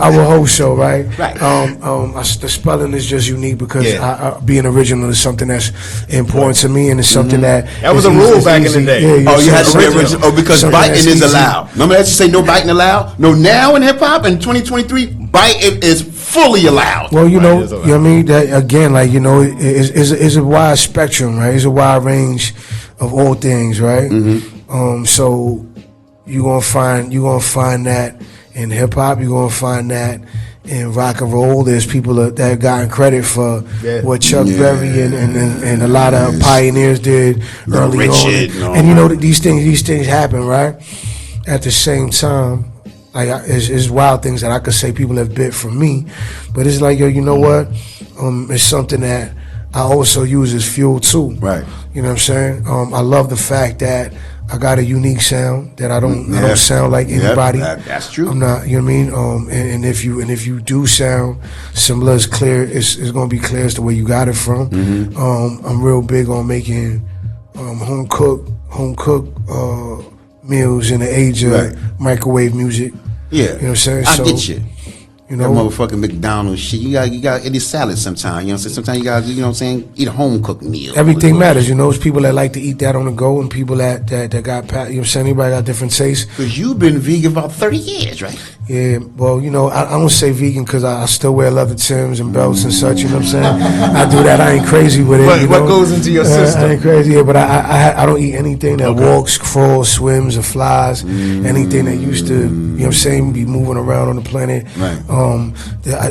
will hope so, right? Right. The spelling is just unique because Yeah. being original is something that's important to me, and it's something that was is a rule it's back in easy. the day. Yeah, Oh, you had to be something- original. Oh, because something biting that's is easy. allowed. Remember that you say no biting allowed? No, now in hip hop in 2023, biting is fully allowed. Well, you know, Right, it's you know what I mean. That again, like, you know, it's a wide spectrum, right? It's a wide range of all things, right? So you're gonna find that in hip hop. You're gonna find that in rock and roll. There's people that have gotten credit for what Chuck Berry and a lot of pioneers did early Richard, on. And you know, these things happen, right? At the same time, like it's wild things that I could say people have bit from me, but it's like, yo, you know what? It's something that I also use as fuel too. Right. You know what I'm saying? I love the fact that I got a unique sound that I don't sound like anybody. That's true. I'm not, you know what I mean? And if you do sound similar, it's clear. It's gonna be clear as to where you got it from. I'm real big on making home cooked meals in the age of microwave music. Yeah. You know what I'm saying? I get you. You That know, motherfucking McDonald's shit. You got eat salad sometimes. You know what I'm saying? Sometimes you got, you know what I'm saying, eat a home cooked meal. everything matters. You know, it's people that like to eat that on the go, and people that got, you know what I'm saying, everybody got different tastes. Because you've been vegan for about 30 years, right? Yeah, well, you know, I don't say vegan because I still wear leather Timbs and belts and such. You know what I'm saying? I do that. I ain't crazy with it. What you know? goes into your system? I ain't crazy, yeah, but I don't eat anything that walks, crawls, swims, or flies. Anything that used to, you know what I'm saying, be moving around on the planet. Right.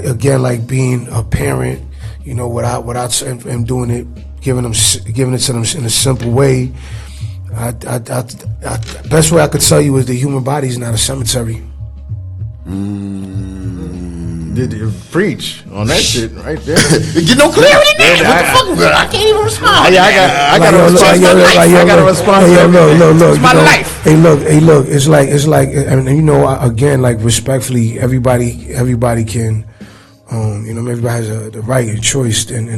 Again, like being a parent, you know, without and doing it, giving it to them in a simple way. Best way I could tell you is the human body is not a cemetery. Did you preach on that shit right there? Get no clarity there. What the fuck? I can't even respond. I got a response. I got a response. Hey, look. It's my life. Hey, look. It's like, I mean, you know, again, like respectfully, everybody can, you know, everybody has the right and choice and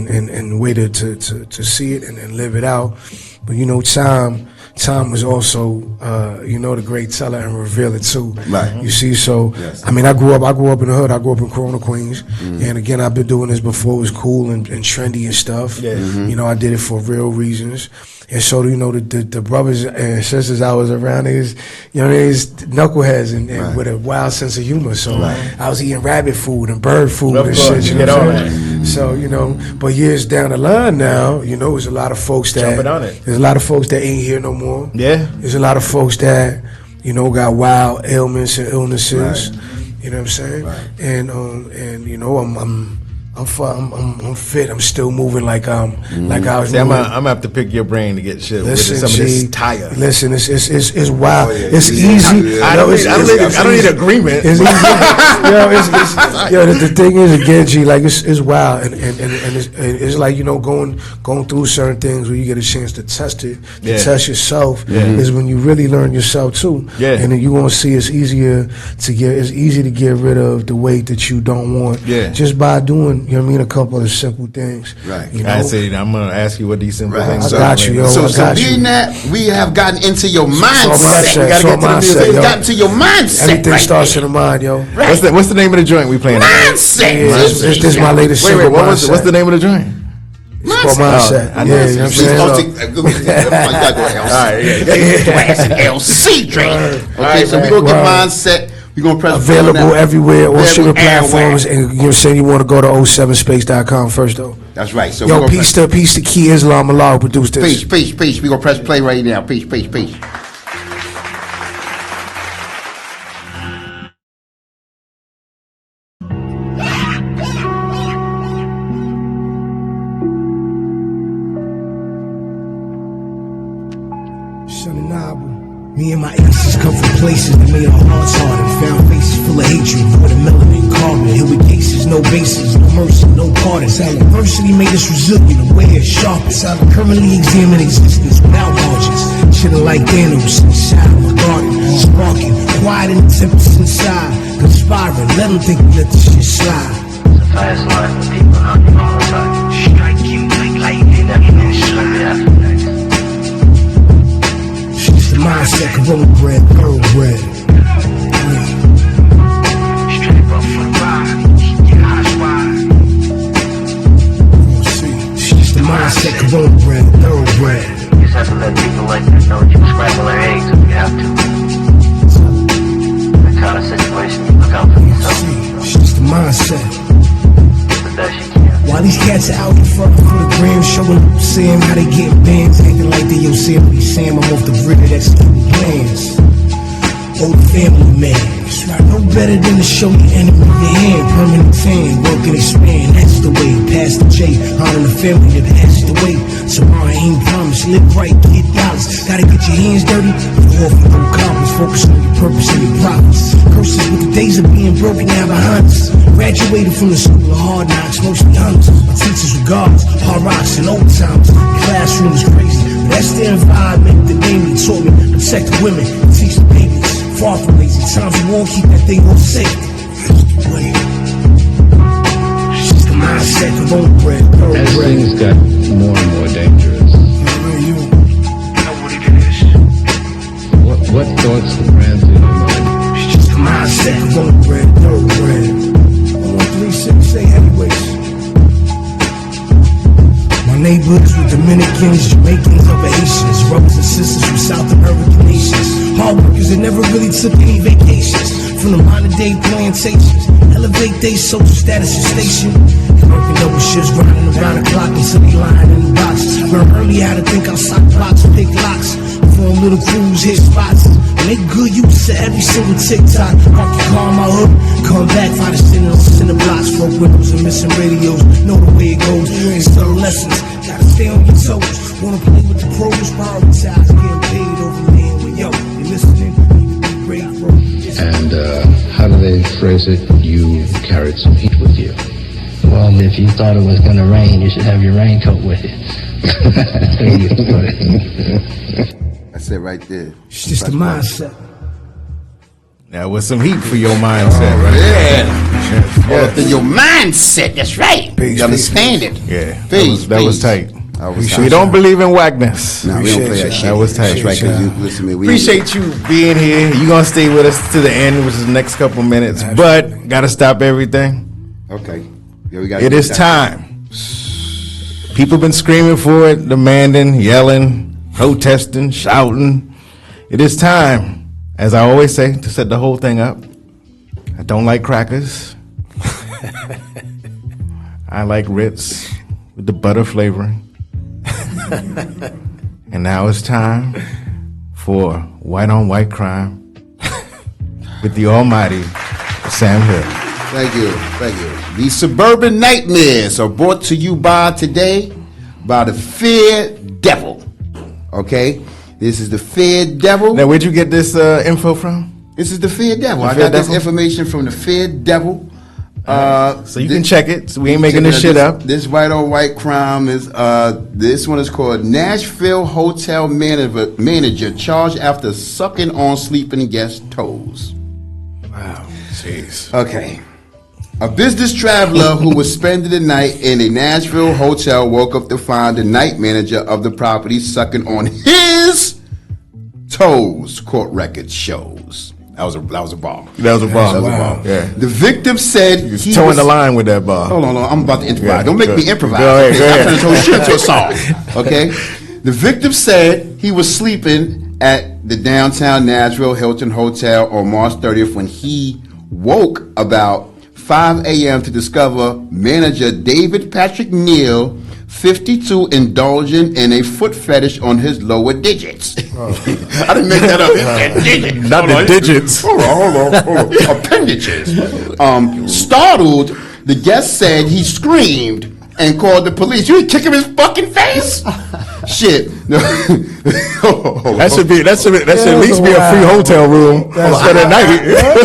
the way to see it and live it out. But you know, time was also, you know, the great teller and revealer too. Right. You see, so Yes. I mean, I grew up in the hood. I grew up in Corona, Queens, and again, I've been doing this before it was cool and trendy and stuff. Yeah. You know, I did it for real reasons. And so, you know, the brothers and sisters I was around is, you know, is knuckleheads and with a wild sense of humor. So I was eating rabbit food and bird food Of and course, shit. You you know get what all I'm saying? So, you know, but years down the line now, you know, there's a lot of folks that Jumping on it. there's a lot of folks that ain't here no more. Yeah. There's a lot of folks that, you know, got wild ailments and illnesses. You know what I'm saying? And you know, I'm fit. I'm still moving like I was. See, I'm moving. gonna have to pick your brain to get shit with Listen, some of this G, tire. Listen, it's wild. It's yeah. easy. I don't need agreement. It's easy. Yo, the thing is, again, G, like it's wild, and it's like, you know, going through certain things where you get a chance to test it, to test yourself, is when you really learn yourself too. Yeah. And then you gonna see it's easy to get rid of the weight that you don't want. Yeah. Just by doing, you know what I mean, a couple of simple things. Right. You know? I say I'm gonna ask you what these simple Right. things I are. got you, yo. So I got being you. that we have gotten into your It's mindset. all mindset. We gotta It's all get to the music. mindset, We've yo. gotten to your mindset. Everything right starts there. in the mind, yo. What's the name of the joint we playing? Mindset. Yeah, this is my latest Wait, single, what's Mindset. the name of the joint? It's called Mindset. I know Yeah, it's- you know what I'm Please saying? don't Look. take. You gotta go to LC. All right, yeah. Glass and LC drink. Okay, right, so man. we're gonna get Right. mindset. We're gonna press Available everywhere, all streaming Available platforms, everywhere. and you know what I'm saying, you want to go to 07space.com first, though. That's right. So Yo, we're gonna peace to Key Islam Allah who produced this. peace. We're gonna press play right now. Peace. Me and my aces come from places that made our hearts hard and found faces full of hatred for the melanin carbon. Here with cases, no basis, no mercy, no pardon. Silent adversity made us resilient, aware, sharp. Silent currently examine existence without margins. Chilling like animals inside of a garden, sparking, quiet in the tempest inside, conspiring. Let them think we let this shit slide. Fast line for people out all the time. Strike you like lightning and then strike it after next. It's the mindset. rolling bread, thoroughbred. Straight up for the ride. Get eyes wide. It's just the mindset, rolling bread, thoroughbred. You just have to let people like that know that you can scramble their eggs if you have to. That kind of situation, you look out for yourself. It's just the mindset. The best you can. While these cats are out here fucking for the gram, showing up, seeing how they get bands, acting like they Yosemite Sam. I'm off the grid of executing plans. Old family man, I know better than to show your enemy your hand. Permanent fan, work and expand, that's the way. Pass the J, honor the family that passed away. So I ain't promised, live right, get dollars. Gotta get your hands dirty, go off and go accomplish. Focus on your purpose and your profits. Curses with the days of being broken now behind us. Graduated from the school of hard knocks, mostly honors. My teachers were guards, hard rocks and old times. The classroom is crazy, but that's the environment that made me taught me. Protect the women, teach the babies. Far from lazy times, we won't keep that thing on safe. Wait. It's just the mindset, the own bread, As things got more and more dangerous, you know what it is. what thoughts ran through your mind? It's just the mindset, the own bread, thoroughbred. 136, say heavyweights. My neighbors were Dominicans, Jamaicans, other Haitians, brothers and sisters from South American nations. Hard workers that never really took any vacations from the modern day plantations. Elevate their social status and station. Working double shifts, grinding around the clock until they lying in the box. Learn early how to think outside the box, pick locks. Form little crews, hit spots. Make good use of every single TikTok. Park your car in my hood, come back, find a cinder blocks. Broke windows and missing radios. Know the way it goes. Subtle lessons, gotta stay on your toes. Wanna play with the pros, prioritize getting paid over there. When yo, you're listening, you need to be great, bro. And how do they phrase it? You carried some heat with you. Well, if you thought it was going to rain, you should have your raincoat with you. That's how you used to put it. That's it right there. It's just the mindset. That was some heat for your mindset, right? Yeah. Yeah. Then your mindset, that's right. You understand it. Yeah. Peace, That was peace. tight. I was We don't believe in whackness. No, we don't play that shit. That was tight. That's right, 'cause you listen to me. Appreciate you being here. You're going to stay with us to the end, which is the next couple minutes. But got to stop everything. Okay. Yeah, we got. It is time. People been screaming for it, demanding, yelling, protesting, shouting. It is time, as I always say, to set the whole thing up. I don't like crackers. I like Ritz with the butter flavoring. And now it's time for white on white crime with the almighty Sam Hill. Thank you. Thank you. These suburban nightmares are brought to you today by the Fear Devil. Okay? This is the Fear Devil. Now, where'd you get this info from? This is the Fear Devil. I Fear got this Devil? information from the Fear Devil. So you can check it. So we ain't making this shit up. This white on white crime is this one is called Nashville Hotel Manager charged after sucking on sleeping guest toes. Wow. Jeez. Okay. A business traveler who was spending the night in a Nashville hotel woke up to find the night manager of the property sucking on his toes, court record shows. That was a bomb. That was a bomb. Wow. Yeah. The victim said He towing the line with that bar. Hold on, I'm about to improvise. Yeah, Don't make go me ahead. improvise. Go ahead, go I'm ahead. going to throw shit to a song. Okay? The victim said he was sleeping at the downtown Nashville Hilton Hotel on March 30th when he woke about 5 a.m. to discover manager David Patrick Neal, 52, indulging in a foot fetish on his lower digits. I didn't make that up. Digits. Not the digits. Hold on. Appendages. Startled, the guest said he screamed and called the police. You ain't kick him in his fucking face? Shit. That should at least be a free hotel room for the night.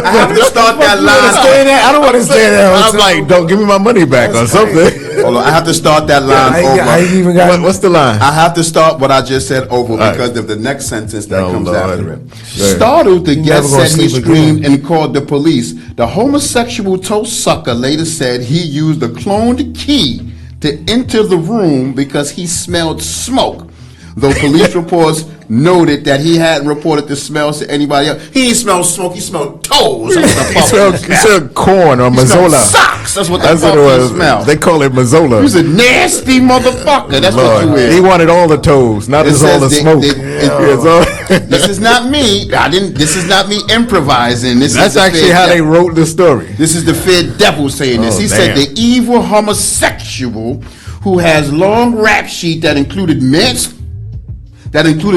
I have to start that line. I don't want to stay there. I'm like, don't give me my money back or something. Hold on, I have to start that line over. What's the line? I have to start what I just said over because of the next sentence that comes after it. Sure. Startled, the guest never gonna said he sleep screamed again. and called the police. The homosexual toe sucker later said he used a cloned key to enter the room because he smelled smoke. though police reports noted that he hadn't reported the smells to anybody else. He didn't smell smoke, he smelled toes. He smelled corn or He smelled mazola. socks. That's what That's what it was. smelled. They call it mazola. He's a nasty motherfucker. That's what you is. He wanted all the toes, not just all the smoke. This is not me. This is not me improvising. That's actually how they wrote the story. This is the fair devil saying this. He said the evil homosexual who has long rap sheet that included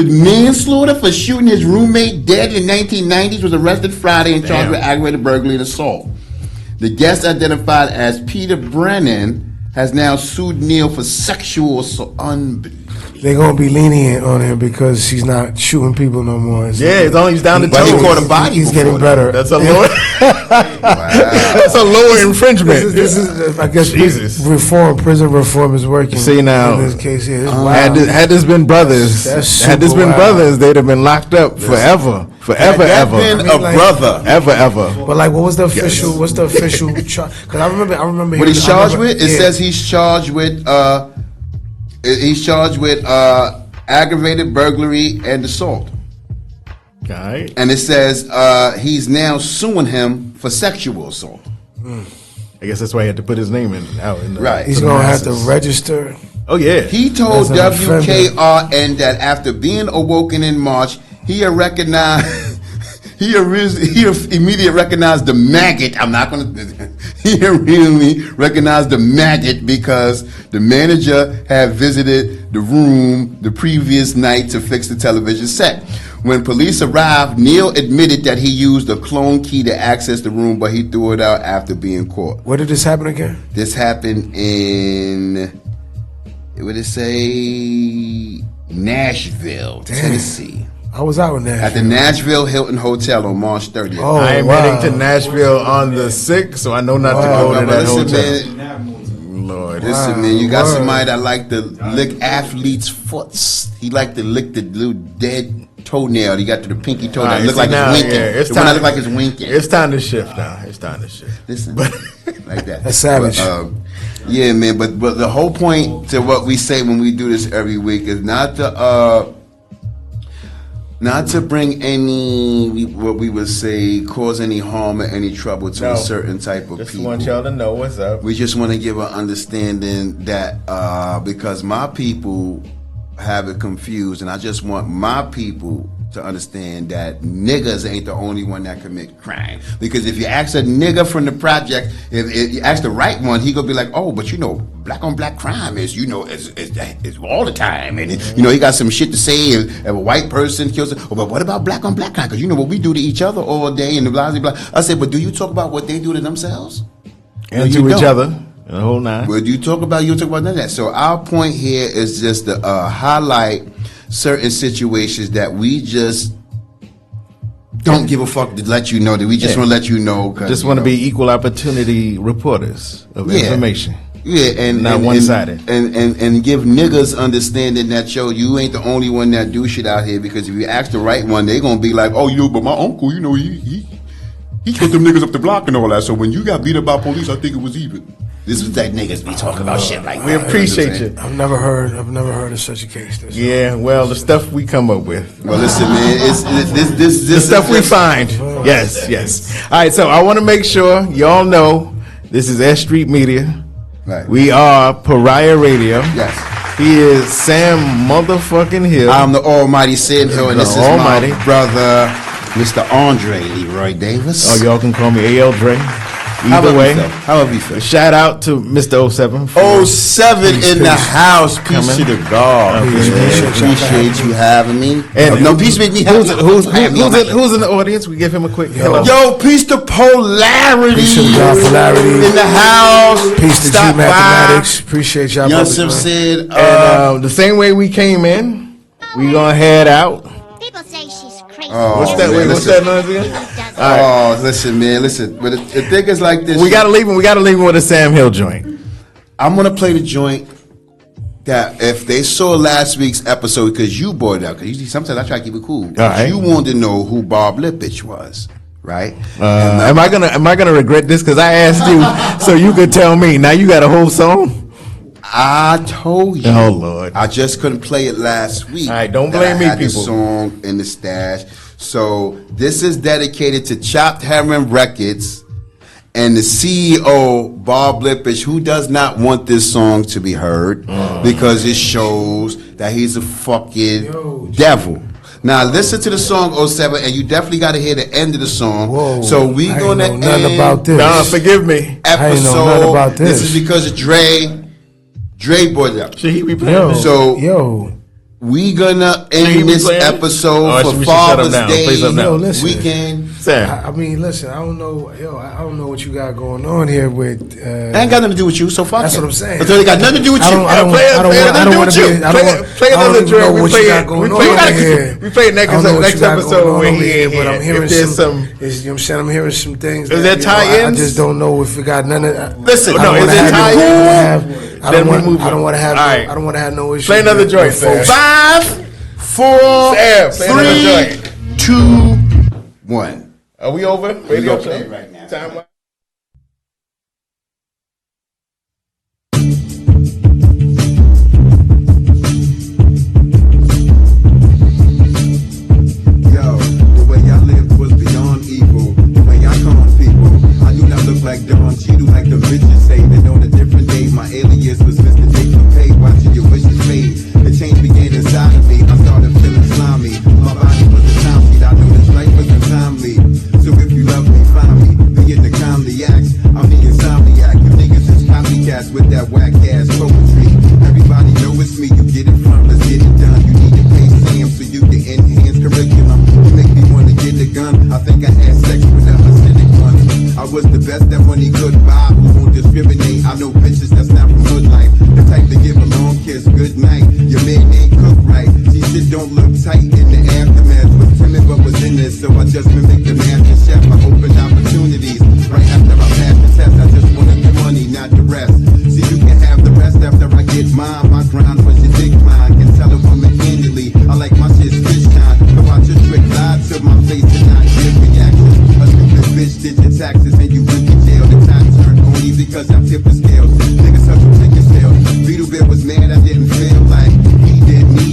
manslaughter for shooting his roommate dead in the 1990s was arrested Friday and charged with aggravated burglary and assault. The guest, identified as Peter Brennan, has now sued Neal for sexual assault. Unbelievable. They're gonna be lenient on him because he's not shooting people no more. It's only down to But he toes. caught a body. He's getting better. That's a lower. That's a lower infringement. This is I guess, Jesus. prison reform is working. See now, in this case here. had this been brothers, they'd have been locked up forever, ever. Been a brother, ever. But like, what was the official? What's the official charge? Because I remember. What he's charged with? It says he's charged with. He's charged with aggravated burglary and assault. Right. And it says he's now suing him for sexual assault. I guess that's why he had to put his name in. Right. He's gonna have to register. Oh yeah. He told As an WKRN that after being awoken in March, he recognized. He immediately recognized the maggot. He immediately recognized the maggot because the manager had visited the room the previous night to fix the television set. When police arrived, Neal admitted that he used a clone key to access the room, but he threw it out after being caught. Where did this happen again? This happened in, what did it say? Nashville, Tennessee. I was out in Nashville. At the Nashville Hilton Hotel on March 30th. Oh, I am heading to Nashville on the 6th, so I know not to go to that hotel. Man, Lord. listen, man, you got somebody that like to lick athletes' foots. He like to lick the little dead toenail. He got to the pinky toenail. It look like it's winking. It's the one that look like it's winking. It's time to shift now. Listen, like that. That's savage. But, yeah, man, but the whole point to what we say when we do this every week is not to bring any, what we would say, cause any harm or any trouble to a certain type of just people. Just want y'all to know what's up. We just want to give an understanding that because my people have it confused, and I just want my people to understand that niggas ain't the only one that commit crime. Because if you ask a nigga from the project, if you ask the right one, he gonna be like, oh, but you know, black on black crime is, you know, is all the time, and you know, he got some shit to say if a white person kills. Oh, but what about black on black crime? Because you know what we do to each other all day, and the blah blah blah. I said, but do you talk about what they do to themselves and to each other? The whole nine. But you talk about none of that. So our point here is just to highlight certain situations that we just don't give a fuck to let you know, that we just want to let you know. Just want to be equal opportunity reporters of information. Yeah, and not one-sided. And give niggas understanding that, yo, you ain't the only one that do shit out here, because if you ask the right one, they gonna be like, oh, you know, but my uncle, you know, he put them niggas up the block and all that, so when you got beat up by police, I think it was even. This is that niggas be talking about shit like we that. appreciate you. I've never heard of such a case. Yeah, well, the stuff we come up with. Well, listen, man, this the stuff we find. Yes. All right, so I want to make sure y'all know this is S.STREET Media. Right. We are Pariah Radio. Yes. He is Sam motherfucking Hill. I'm the Almighty Sam Hill, and this is Almighty. my brother, Mr. Andre Leroy Davis. Oh, y'all can call me A.L. Dre. Either way, however you feel. Shout out to Mr. 07. 07 in the house. Peace to the God. Appreciate you having me. And no, peace with me. Who's in the audience? We give him a quick hello. Yo, peace to Polarity. Peace to Polarity in the house. Peace to G Mathematics. Appreciate y'all. Yusuf said, the same way we came in, we gonna head out. People say she's crazy. What's that noise again? Oh, listen, man, listen. But the thing is like this. We gotta leave him with a Sam Hill joint. I'm gonna play the joint that if they saw last week's episode, because you brought it up, because usually sometimes I try to keep it cool. Right. You wanted to know who Bob Lipich was, right? Am I gonna regret this? Because I asked you so you could tell me. Now you got a whole song. I told you. Oh, Lord. I just couldn't play it last week. All right, don't that blame I me, had this people. song in the stash. So this is dedicated to Chopped Heron Records and the CEO, Bob Lippish, who does not want this song to be heard because it shows that he's a fucking devil. Now listen to the song 07, and you definitely got to hear the end of the song. Whoa, so we I ain't gonna know nothing end about this. Nah, forgive me. episode. I ain't know nothing about this. This is because of Dre brought it up. Should he be playing this? So we gonna end this episode for Father's Day weekend. I mean, listen, I don't know, I don't know what you got going on here with. That ain't got nothing to do with you, so fuck That's it. what I'm saying. But it got nothing to do with you. Play another joint. what you got going on here. We play next episode when he ain't but I'm here. hearing If there's some. You know what I'm saying? I'm hearing some things. Is there tie-ins? I just don't know if it got none of that. Listen, I no, don't is wanna it have- tie-ins? I don't want to have. I don't want to have no issue. Play another with joint, folks. 5, 4, Play another 3, joint. 2, 1. Are we over? We gonna play it right now. Time out. Yo, the way I lived was beyond evil. The way I con people, I do not look like Don Cheadle like the bitches say. That on a different day, my alias was Mr. Dick Pay. Watching your wishes fade. The change began inside of me. I started feeling slimy. My body was a time sheet. I knew this life was untimely. So if you love me, find me. Be in the kindly acts. I'm the insomniac. You niggas is copycats with that whack ass poetry. Everybody know it's me. You get it from, let's get it done. You need to pay Sam so you can enhance curriculum. You make me want to get a gun. I think I had sex with a acidic one. I was the best that money could buy. Who won't discriminate? I know bitches that's not from hood life. The type to give a long kiss, good night. Your man ain't cooked right. See, shit don't look tight in the aftermath. Was timid but was in it, so I just mimicked the master chef. I opened opportunities. Right after I passed the test, I just wanted the money, not the rest. See, you can have the rest after I get mine. My grind was your decline. Can tell a woman candidly. I like my shit fish time. Go out your trick, lie to my face and not give reaction. A stupid bitch did your taxes and you went to jail. The time turned only because I tipped the scales. Niggas hustle ticket sales. Beetle Bear was mad I didn't feel like he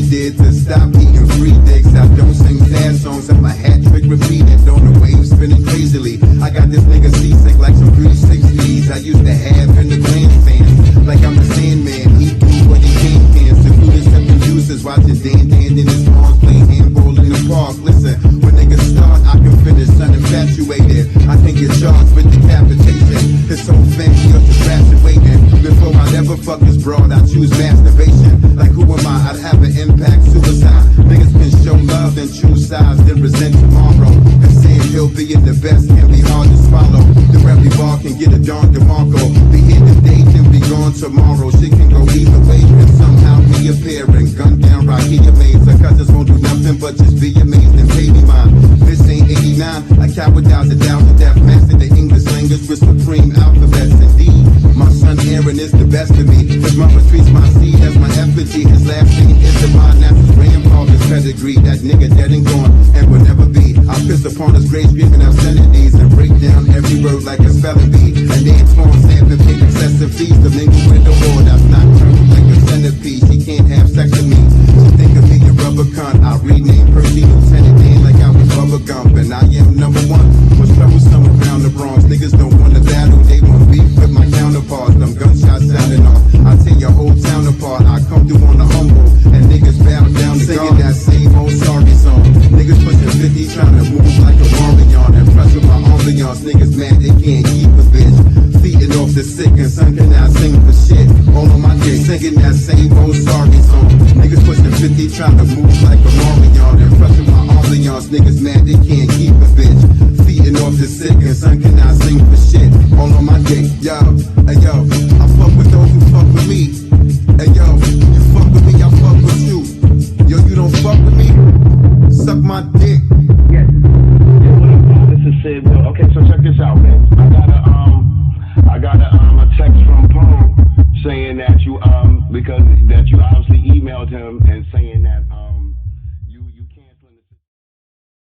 did to stop eating free dicks. I don't sing sad songs. I'm a hat trick repeated on the wave spinning crazily. I got this nigga seasick like some 360s I used to have in the grandstands. Like I'm the Sandman. He do what he can. Secluded sipping juices, watching Dan in his arms playing handball in the park. Listen, when niggas start, I can finish uninfatuated. I can get charged with decapitation. His whole family up to graduating. Before I ever fuck this broad, I choose masturbation. Like who am I? I'd have an impact, suicide. Niggas can show love, then choose sides, then resent tomorrow. And saying he'll be in the best can be hard to swallow. The every bar can get a Don DeMarco. Be here today, then be gone tomorrow. Shit can go either way, and somehow reappear and gun down Rocky Amaze. The cousins won't do nothing but just be amazed and pay me mine. This ain't 89, I count without the doubt the death. Master the English language with supreme alphabets. Indeed, my son Aaron is the best of me. His mother treats my seed as my effigy. His last name is divine, that's his grandfather's pedigree. That nigga dead and gone and will never be. I piss upon his grave, screaming obscenities and break down every word like a spelling bee. And then torn stamp and paid excessive fees to mingle with the Lord. That's not turned like a centipede. She can't have sex with me. She think of me a rubber cunt. I rename Percy Lieutenant Dan like I was Bubba Gump. And I am number one. Was troublesome around the Bronx. Niggas don't want to battle. They want beef with my counterparts. Them gunshots sounding off. I tear your whole town apart. I come through on the humble. And niggas bow down to singing that same old sorry song. Niggas pushing 50 trying to move like a Marion. And press with my ambiance. Niggas mad they can't keep a bitch. Feeding off the sick and son cannot sing for shit. All on my dick singing that same old sorry song. Niggas pushing 50 trying to move like a Marion. And press with my ambiance. Niggas mad they can't keep a bitch. Feeding off the sick and son cannot sing for shit. All on my dick, yo, hey yo. I fuck with those who fuck with me. Hey yo, you fuck with me, I fuck with you. Yo, you don't fuck with me, suck my dick. Yes. Yo, what up, this is Sid. Okay, so check this out, man. I got a text from Poe saying that you because that you obviously emailed him and saying that